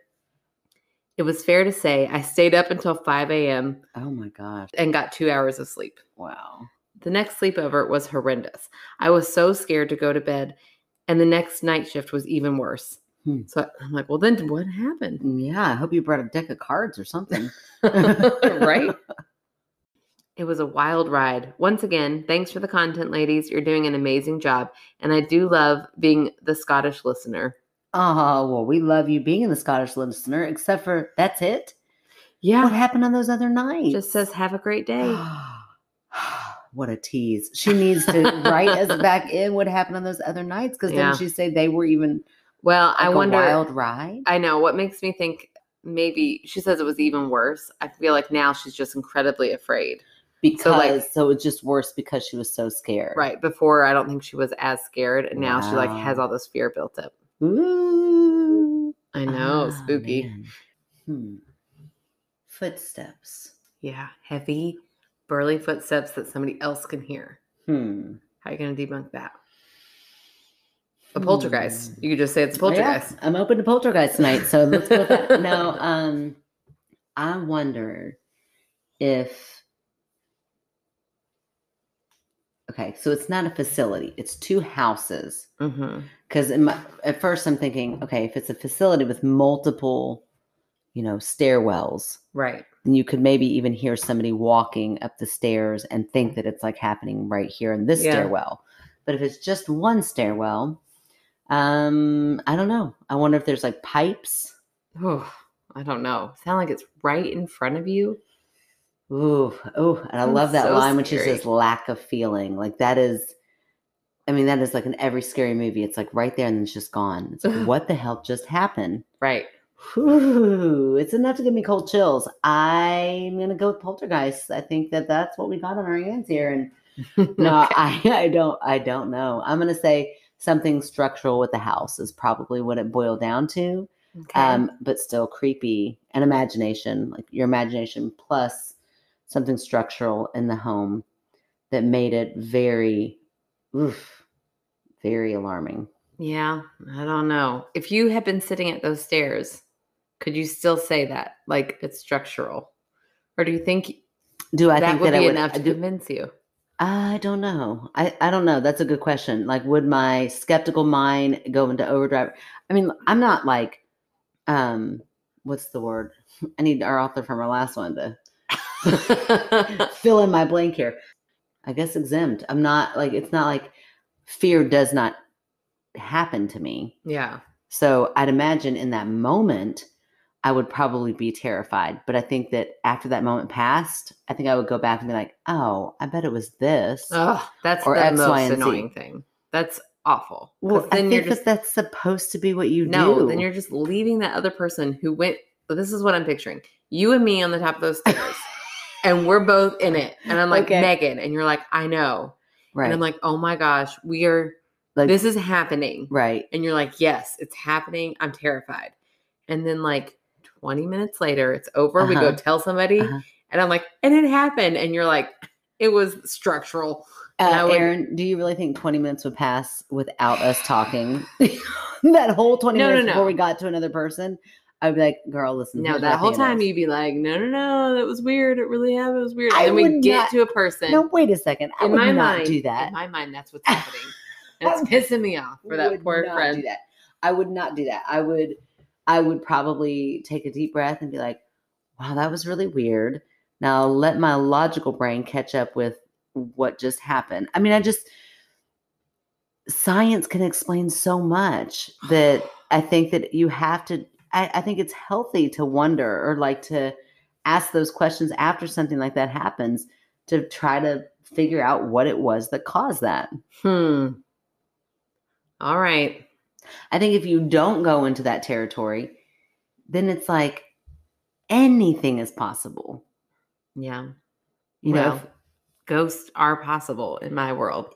It was fair to say I stayed up until 5 a.m. Oh my gosh. And got 2 hours of sleep. Wow. The next sleepover was horrendous. I was so scared to go to bed, and the next night shift was even worse. So I'm like, well, then what happened? Yeah, I hope you brought a deck of cards or something. Right? It was a wild ride. Once again, thanks for the content, ladies. You're doing an amazing job. And I do love being the Scottish listener. Oh, well, we love you being the Scottish listener, except for that's it. Yeah. What happened on those other nights? Just says, have a great day. What a tease. She needs to write us back in what happened on those other nights, because then she say they were even I wonder, a wild ride? I know. What makes me think maybe she says it was even worse. I feel like now she's just incredibly afraid. So it's just worse because she was so scared. Right. Before, I don't think she was as scared. And now she has all this fear built up. Ooh. I know. Spooky. Footsteps. Yeah. Heavy, burly footsteps that somebody else can hear. How are you going to debunk that? A poltergeist. You could just say it's a poltergeist. Yeah, I'm open to poltergeist tonight. So let's go with that. No, I wonder if... Okay, so it's not a facility. It's two houses. Because at first I'm thinking, okay, if it's a facility with multiple, stairwells. Right. Then you could maybe even hear somebody walking up the stairs and think that it's like happening right here in this stairwell. But if it's just one stairwell, I don't know. I wonder if there's like pipes. Oh, I don't know. Sound like it's right in front of you. And I love that line when she says lack of feeling. Like that is like in every scary movie. It's like right there and then it's just gone. It's like, what the hell just happened? Right. Whew, it's enough to give me cold chills. I'm going to go with poltergeist. I think that's what we got on our hands here. And no, I don't know. I'm going to say something structural with the house is probably what it boiled down to. Okay. But still creepy and imagination, like your imagination plus something structural in the home that made it very alarming. Yeah, I don't know. If you had been sitting at those stairs, could you still say that? Like it's structural? Or do you think that would be enough to convince you? I don't know. I don't know. That's a good question. Like, would my skeptical mind go into overdrive? I mean, I'm not like what's the word? I need our author from our last one to fill in my blank here. I guess exempt. I'm not like, it's not like fear does not happen to me. Yeah. So I'd imagine in that moment, I would probably be terrified. But I think that after that moment passed, I think I would go back and be like, oh, I bet it was this. Oh, that's or the X, most Y, and Z. annoying thing. That's awful. Well, I then think you're just, that's supposed to be what you no, do. then you're just leaving that other person who went, this is what I'm picturing. You and me on the top of those stairs. And we're both in it. And I'm like, Okay. Megan. And you're like, I know. Right. And I'm like, oh my gosh, we are, like, this is happening. right. And you're like, yes, it's happening. I'm terrified. And then like 20 minutes later, it's over. We go tell somebody. And I'm like, and it happened. And you're like, it was structural. Erin, do you really think 20 minutes would pass without us talking? That whole 20 minutes before we got to another person? I'd be like, girl, listen. No, that whole time you'd be like, no, that was weird. It really happened. It was weird. And then we get to a person. No, wait a second. I would not do that. In my mind, that's what's happening. It's pissing me off for that poor friend. Do that. I would not do that. I would probably take a deep breath and be like, wow, that was really weird. Now let my logical brain catch up with what just happened. I mean, science can explain so much that I think that you have to, I think it's healthy to wonder or like to ask those questions after something like that happens to try to figure out what it was that caused that. All right. I think if you don't go into that territory, then it's like anything is possible. Yeah. You know, ghosts are possible in my world.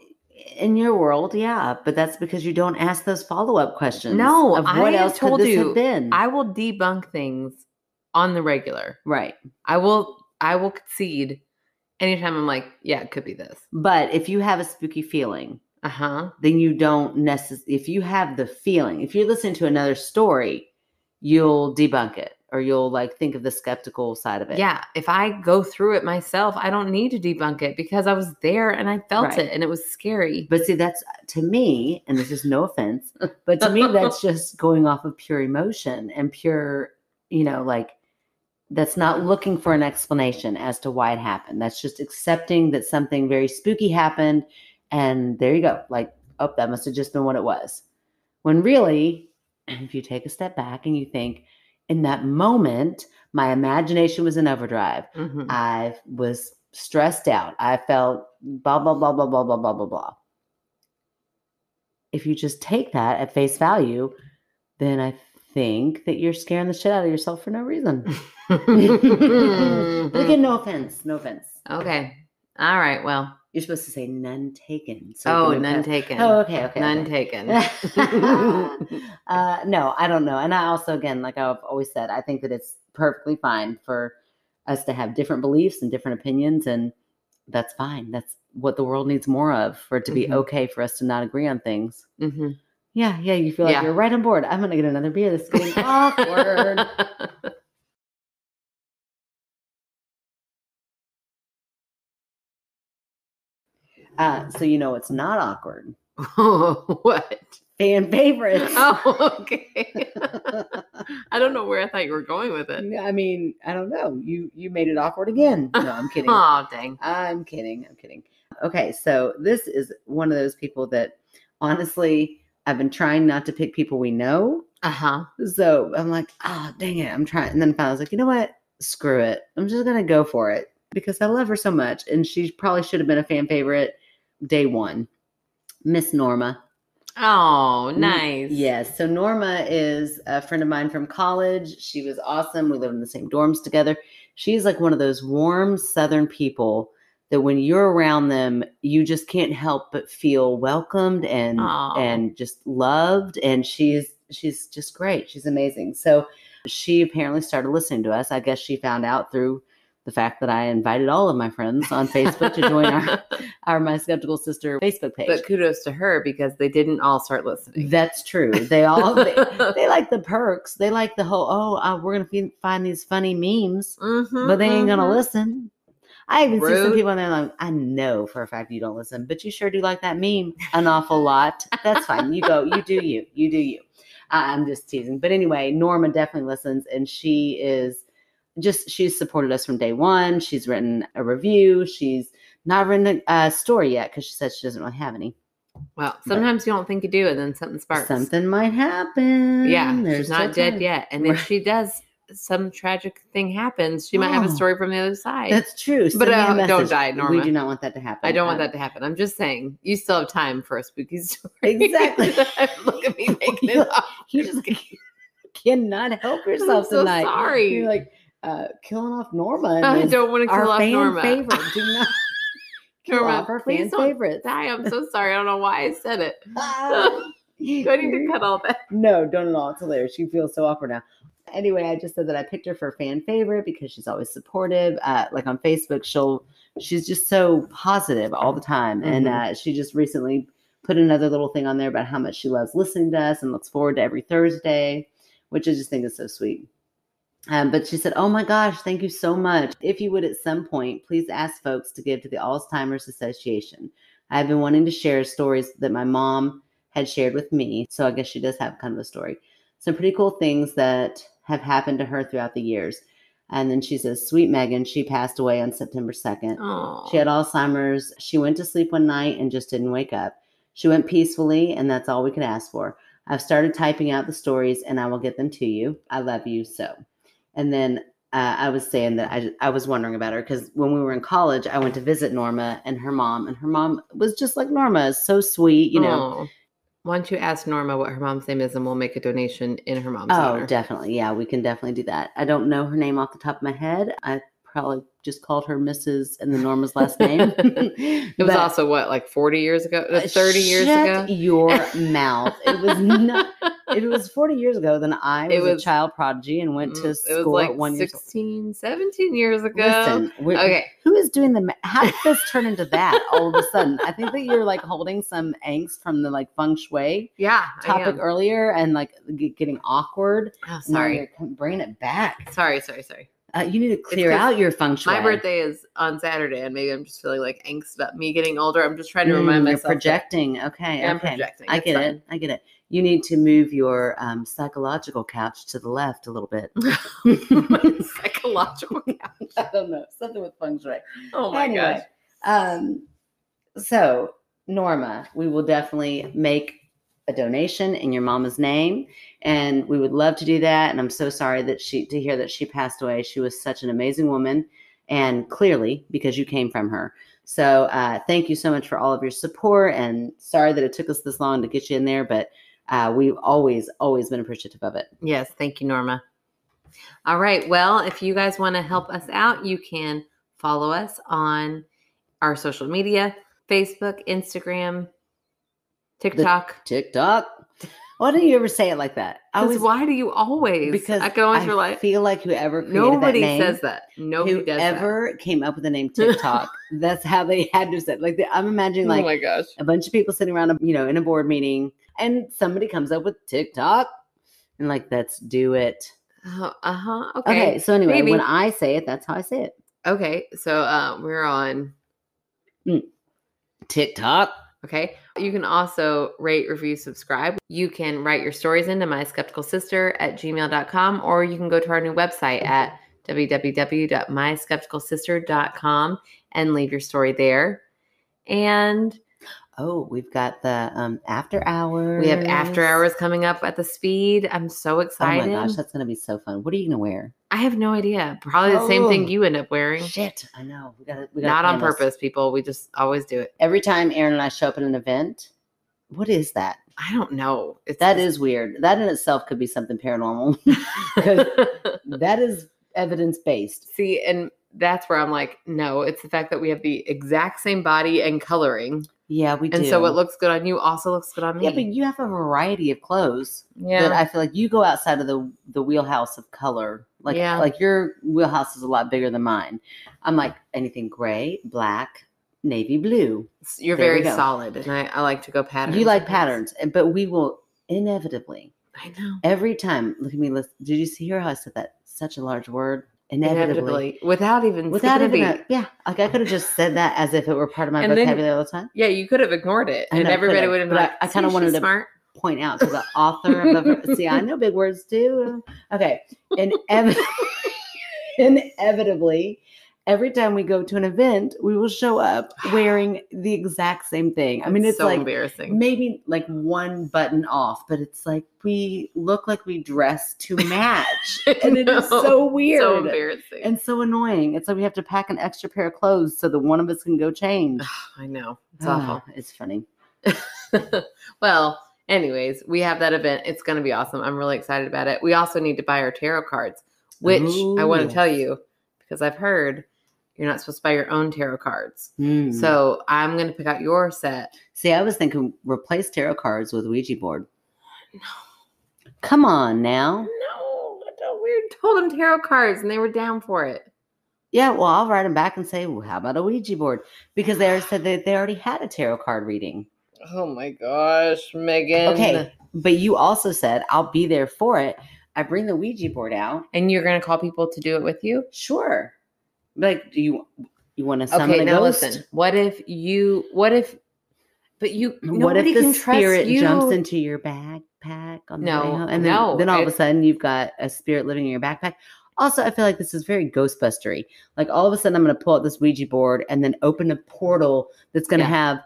In your world, yeah, but that's because you don't ask those follow-up questions. No, of what else could this have been? I will debunk things on the regular. Right. I will concede anytime I'm like, yeah, it could be this. But if you have a spooky feeling, then you don't necessarily, if you have the feeling, if you're listening to another story, you'll debunk it. Or you'll like think of the skeptical side of it. Yeah. If I go through it myself, I don't need to debunk it because I was there and I felt it and it was scary. But see, that's to me, and this is no offense, but to me, that's just going off of pure emotion and pure, like that's not looking for an explanation as to why it happened. That's just accepting that something very spooky happened. And there you go. Like, oh, that must have just been what it was. When really, if you take a step back and you think, in that moment, my imagination was in overdrive. I was stressed out. I felt blah, blah, blah, blah, blah, blah, blah, blah, blah. If you just take that at face value, then I think that you're scaring the shit out of yourself for no reason. But again, no offense. No offense. Okay. All right. Well. You're supposed to say none taken. So none taken. Oh, okay. None taken. No, I don't know. And I also, again, like I've always said, I think that it's perfectly fine for us to have different beliefs and different opinions. And that's fine. That's what the world needs more of, for it to be okay for us to not agree on things. Yeah. You feel like you're right on board. I'm going to get another beer. This is getting awkward. So it's not awkward. What? Fan favorites. Oh, okay. I don't know where I thought you were going with it. I mean, I don't know. You made it awkward again. No, I'm kidding. Oh, dang. I'm kidding. Okay, so this is one of those people that, honestly, I've been trying not to pick people we know. So I'm like, oh, dang it. I'm trying. And then I was like, you know what? Screw it. I'm just going to go for it because I love her so much. And she probably should have been a fan favorite day one. Miss Norma. Oh, nice. Yes. So Norma is a friend of mine from college. She was awesome. We lived in the same dorms together. She's like one of those warm Southern people that when you're around them, you just can't help but feel welcomed and just loved. And she's just great. She's amazing. So she apparently started listening to us. I guess she found out through the fact that I invited all of my friends on Facebook to join our My Skeptical Sister Facebook page. But kudos to her because they didn't all start listening. That's true. They all they like the perks. They like the whole we're gonna find these funny memes, but they ain't gonna listen. I even see some people in there like, I know for a fact you don't listen, but you sure do like that meme an awful lot. That's fine. You go. You do you. You do you. I'm just teasing. But anyway, Norma definitely listens, and she's supported us from day one. She's written a review. She's not written a story yet because she said she doesn't really have any. Well, sometimes you don't think you do, and then something sparks. Something might happen. Yeah, she's not dead yet. And if she does, some tragic thing happens, she might have a story from the other side. That's true. But don't die, Norma. We do not want that to happen. I don't want that to happen. I'm just saying, you still have time for a spooky story. Exactly. Look at me making it up. You just cannot help yourself I'm so tonight. Sorry. You're like killing off Norma. I don't want to kill off Norma. Favorite. Do not kill off our fan favorites. Die. I'm so sorry. I don't know why I said it. Do I need to cut all that? No, don't at all. It's hilarious. She feels so awkward now. Anyway, I just said that I picked her for fan favorite because she's always supportive. Like on Facebook, she's just so positive all the time. Mm-hmm. And she just recently put another little thing on there about how much she loves listening to us and looks forward to every Thursday, which I just think is so sweet. But she said, oh my gosh, thank you so much. If you would at some point, please ask folks to give to the Alzheimer's Association. I've been wanting to share stories that my mom had shared with me. So I guess she does have kind of a story. Some pretty cool things that have happened to her throughout the years. And then she says, sweet Megan, she passed away on September 2nd. Aww. She had Alzheimer's. She went to sleep one night and just didn't wake up. She went peacefully, and that's all we could ask for. I've started typing out the stories, and I will get them to you. I love you so. And then I was saying that I was wondering about her because when we were in college, I went to visit Norma and her mom was just like Norma, so sweet, you know. Why don't you ask Norma what her mom's name is, and we'll make a donation in her mom's honor. Oh, definitely. Yeah, we can definitely do that. I don't know her name off the top of my head. I probably just called her Mrs. and then Norma's last name. It was also like 40 years ago, 30 years ago? Shut your mouth. It was not. If it was 40 years ago, then I was a child prodigy and went to school it was like at 1 year. 16, 17 years ago. Listen, okay. Who is doing how did this turn into that all of a sudden? I think that you're like holding some angst from the like feng shui topic earlier and like getting awkward. Oh, sorry. Now you're bringing it back. Sorry. You need to clear out your feng shui. My birthday is on Saturday, and maybe I'm just feeling like angst about me getting older. I'm just trying to remind myself. You're projecting. Okay. I'm projecting. I get it. You need to move your psychological couch to the left a little bit. Psychological couch? I don't know. Something with feng shui. Oh my gosh. So, Norma, we will definitely make a donation in your mama's name, and we would love to do that. And I'm so sorry to hear that she passed away. She was such an amazing woman, and clearly because you came from her. So thank you so much for all of your support, and sorry that it took us this long to get you in there, but we've always been appreciative of it. Yes, thank you, Norma. All right, well, if you guys want to help us out, you can follow us on our social media: Facebook, Instagram, TikTok. TikTok. Why don't you ever say it like that? Why do you always? Because I can always feel like whoever created nobody that name, says that. Nobody does that. Whoever came up with the name TikTok, that's how they had to say it. Like I'm imagining like oh my gosh, a bunch of people sitting around, in a board meeting, and somebody comes up with TikTok, and like, let's do it. Okay. So anyway, when I say it, that's how I say it. Okay. So we're on TikTok. Okay. You can also rate, review, subscribe. You can write your stories into myskepticalsister@gmail.com, or you can go to our new website at www.myskepticalsister.com and leave your story there. And we've got the after hours. We have after hours coming up at the Speed. I'm so excited. Oh my gosh, that's going to be so fun. What are you going to wear? I have no idea. Probably the same thing you end up wearing. Shit, I know. We got not on purpose, people. We just always do it. Every time Aaron and I show up at an event, what is that? I don't know. That is weird. That in itself could be something paranormal. Because that is evidence-based. See, and that's where I'm like, no, it's the fact that we have the exact same body and coloring. Yeah, we do. And so what looks good on you also looks good on me. Yeah, but you have a variety of clothes. Yeah. That I feel like you go outside of the wheelhouse of color. Like your wheelhouse is a lot bigger than mine. I'm like anything gray, black, navy blue. You're very solid, and I like to go patterns. You like patterns, but we will inevitably. I know. Every time, look at me. Did you hear how I said that? Such a large word. Inevitably. Without even like I could have just said that as if it were part of my vocabulary all the time. Yeah, you could have ignored it, and everybody would have been like, I kind of wanted to smart. point out to the author of the. See, I know big words too. Okay, inevitably, every time we go to an event, we will show up wearing the exact same thing. I mean, it's so like embarrassing. maybe like one button off, but it's like we look like we dress to match. And it is so weird. So embarrassing. And so annoying. It's like we have to pack an extra pair of clothes so that one of us can go change. I know. It's awful. It's funny. Well, anyways, we have that event. It's going to be awesome. I'm really excited about it. We also need to buy our tarot cards, which I want to tell you because I've heard you're not supposed to buy your own tarot cards. So I'm going to pick out your set. See, I was thinking replace tarot cards with Ouija board. No. Come on now. No, we told them tarot cards and they were down for it. Yeah, well, I'll write them back and say, well, how about a Ouija board? Because they said that they already had a tarot card reading. Oh my gosh, Megan. Okay, but you also said, I'll be there for it. I bring the Ouija board out. And you're going to call people to do it with you? Sure. Like, do you want to summon okay, a now ghost? Listen, what if the spirit jumps into your backpack on the way home? And then all of a sudden you've got a spirit living in your backpack. Also, I feel like this is very Ghostbustery. Like all of a sudden I'm going to pull out this Ouija board and then open a portal that's going to have,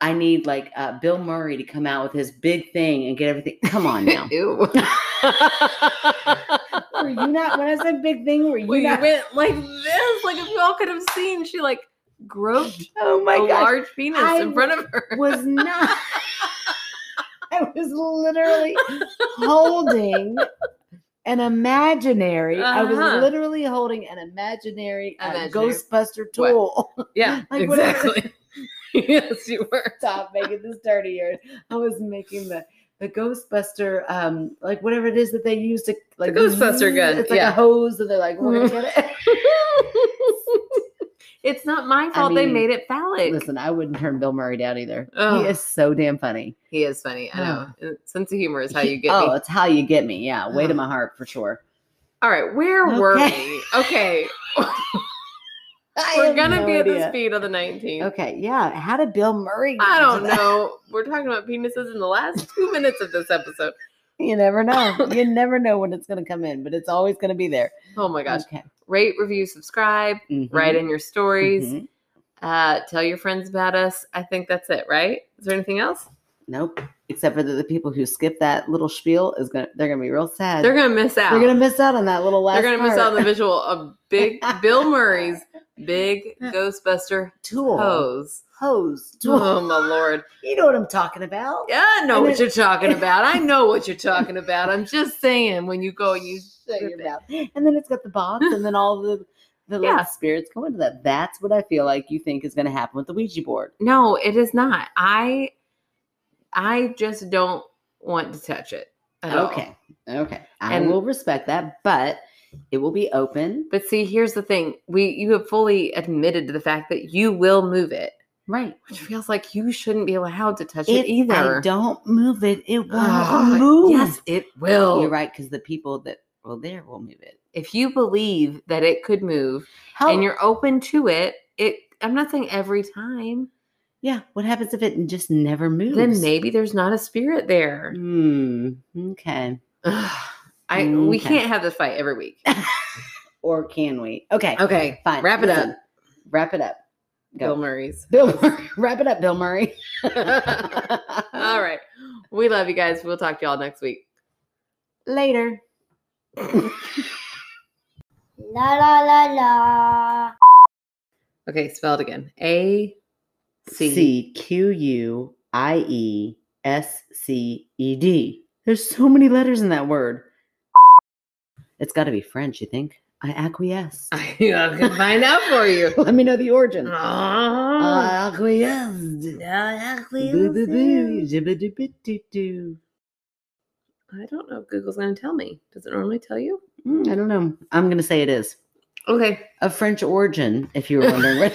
I need like Bill Murray to come out with his big thing and get everything. Come on now. Ew. Were you not, when I said big thing, were you not? Went like this, like if you all could have seen, she like groped gosh. large penis in front of her. Was not. I was literally holding an imaginary. I was literally holding an imaginary. Ghostbuster tool. What? Yeah, like exactly. Yes, you were. Stop making this dirtier. I was making the Ghostbuster, like whatever it is that they use to like the Ghostbuster gun. It's like a hose, and they're like, we're gonna get it. It's not my fault they made it phallic. Listen, I wouldn't turn Bill Murray down either. Oh. He is so damn funny. He is funny. I know. Sense of humor is how you get me. Oh, it's how you get me. Yeah, way to my heart for sure. All right, where were we? Okay. We're going to be at the speed of the 19th. Okay, yeah. How did Bill Murray I don't know. We're talking about penises in the last 2 minutes of this episode. You never know. You never know when it's going to come in, but it's always going to be there. Oh, my gosh. Okay. Rate, review, subscribe. Write in your stories. Tell your friends about us. I think that's it, right? Is there anything else? Nope. Except for the people who skip that little spiel they're gonna be real sad. They're gonna miss out. They're gonna miss out on that little last. They're gonna miss out on the visual of big Bill Murray's big Ghostbuster hose. Tool. Oh my Lord! You know what I'm talking about? Yeah, I know what you're talking about. I know what you're talking about. I'm just saying when you go and you say your mouth, and then it's got the box, and then all the little spirits go into that. That's what I feel like you think is going to happen with the Ouija board. No, it is not. I just don't want to touch it at all. Okay. I will respect that, but it will be open. But see, here's the thing. You have fully admitted to the fact that you will move it. Right. Which feels like you shouldn't be allowed to touch it either. I don't move it. It won't move. Yes, it will. You're right, because the people that will move it. If you believe that it could move and you're open to it, I'm not saying every time. Yeah. What happens if it just never moves? Then maybe there's not a spirit there. Okay. We can't have this fight every week. Or can we? Okay. Okay. Fine. Wrap it up. Go. Bill Murray's. Wrap it up, Bill Murray. All right. We love you guys. We'll talk to y'all next week. Later. La la la la. Okay, spell it again. CQUIESCED. There's so many letters in that word. It's got to be French, you think? I acquiesced. I can find out for you. Let me know the origin. I acquiesced. I don't know if Google's going to tell me. Does it normally tell you? I don't know. I'm going to say it is. Okay. Of French origin, if you were wondering.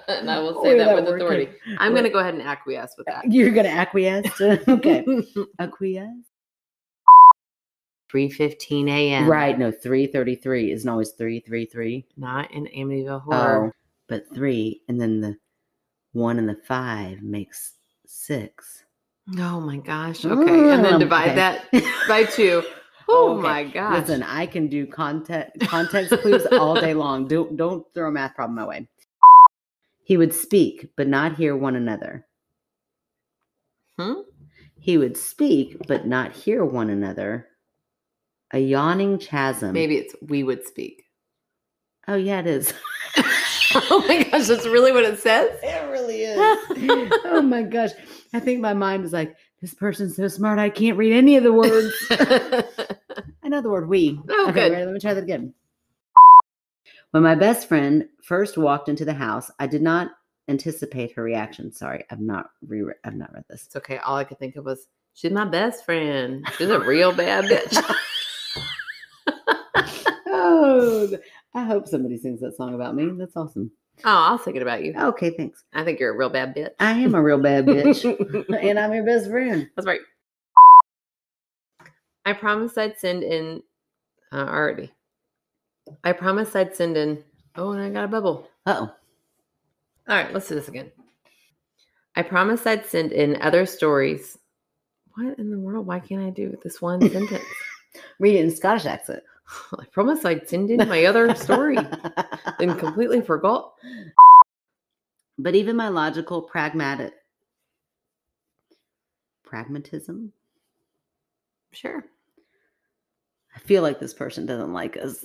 And I will say that with authority. I'm going to go ahead and acquiesce with that. You're going to acquiesce? Okay. Acquiesce? 3:15 a.m. Right. No, 3:33 isn't always 3:33. Not in Amityville Horror. Oh, but 3, and then the 1 and the 5 makes 6. Oh my gosh. Okay. And then divide Okay. that by 2. Oh Okay. my gosh. Listen, I can do context clues all day long. Don't throw a math problem my way. He would speak, but not hear one another. Hmm? He would speak, but not hear one another. A yawning chasm. Maybe it's we would speak. Oh, yeah, it is. Oh my gosh, that's really what it says? It really is. Oh my gosh. I think my mind was like, this person's so smart, I can't read any of the words. I know the word we. Oh, Okay, good. ready? Let me try that again. When my best friend first walked into the house, I did not anticipate her reaction. Sorry, I've not read this. It's okay. All I could think of was, she's my best friend. She's a real bad bitch. Oh, I hope somebody sings that song about me. That's awesome. Oh, I'll sing it about you. Okay, thanks. I think you're a real bad bitch. I am a real bad bitch, and I'm your best friend. That's right. I promised I'd send in already. I promised I'd send in. Oh, and I got a bubble. Uh-oh. All right, let's do this again. I promised I'd send in other stories. What in the world? Why can't I do this one sentence? Read it in Scottish accent. I promised I'd send in my other story. Then completely forgot. But even my logical pragmatism. Sure. I feel like this person doesn't like us.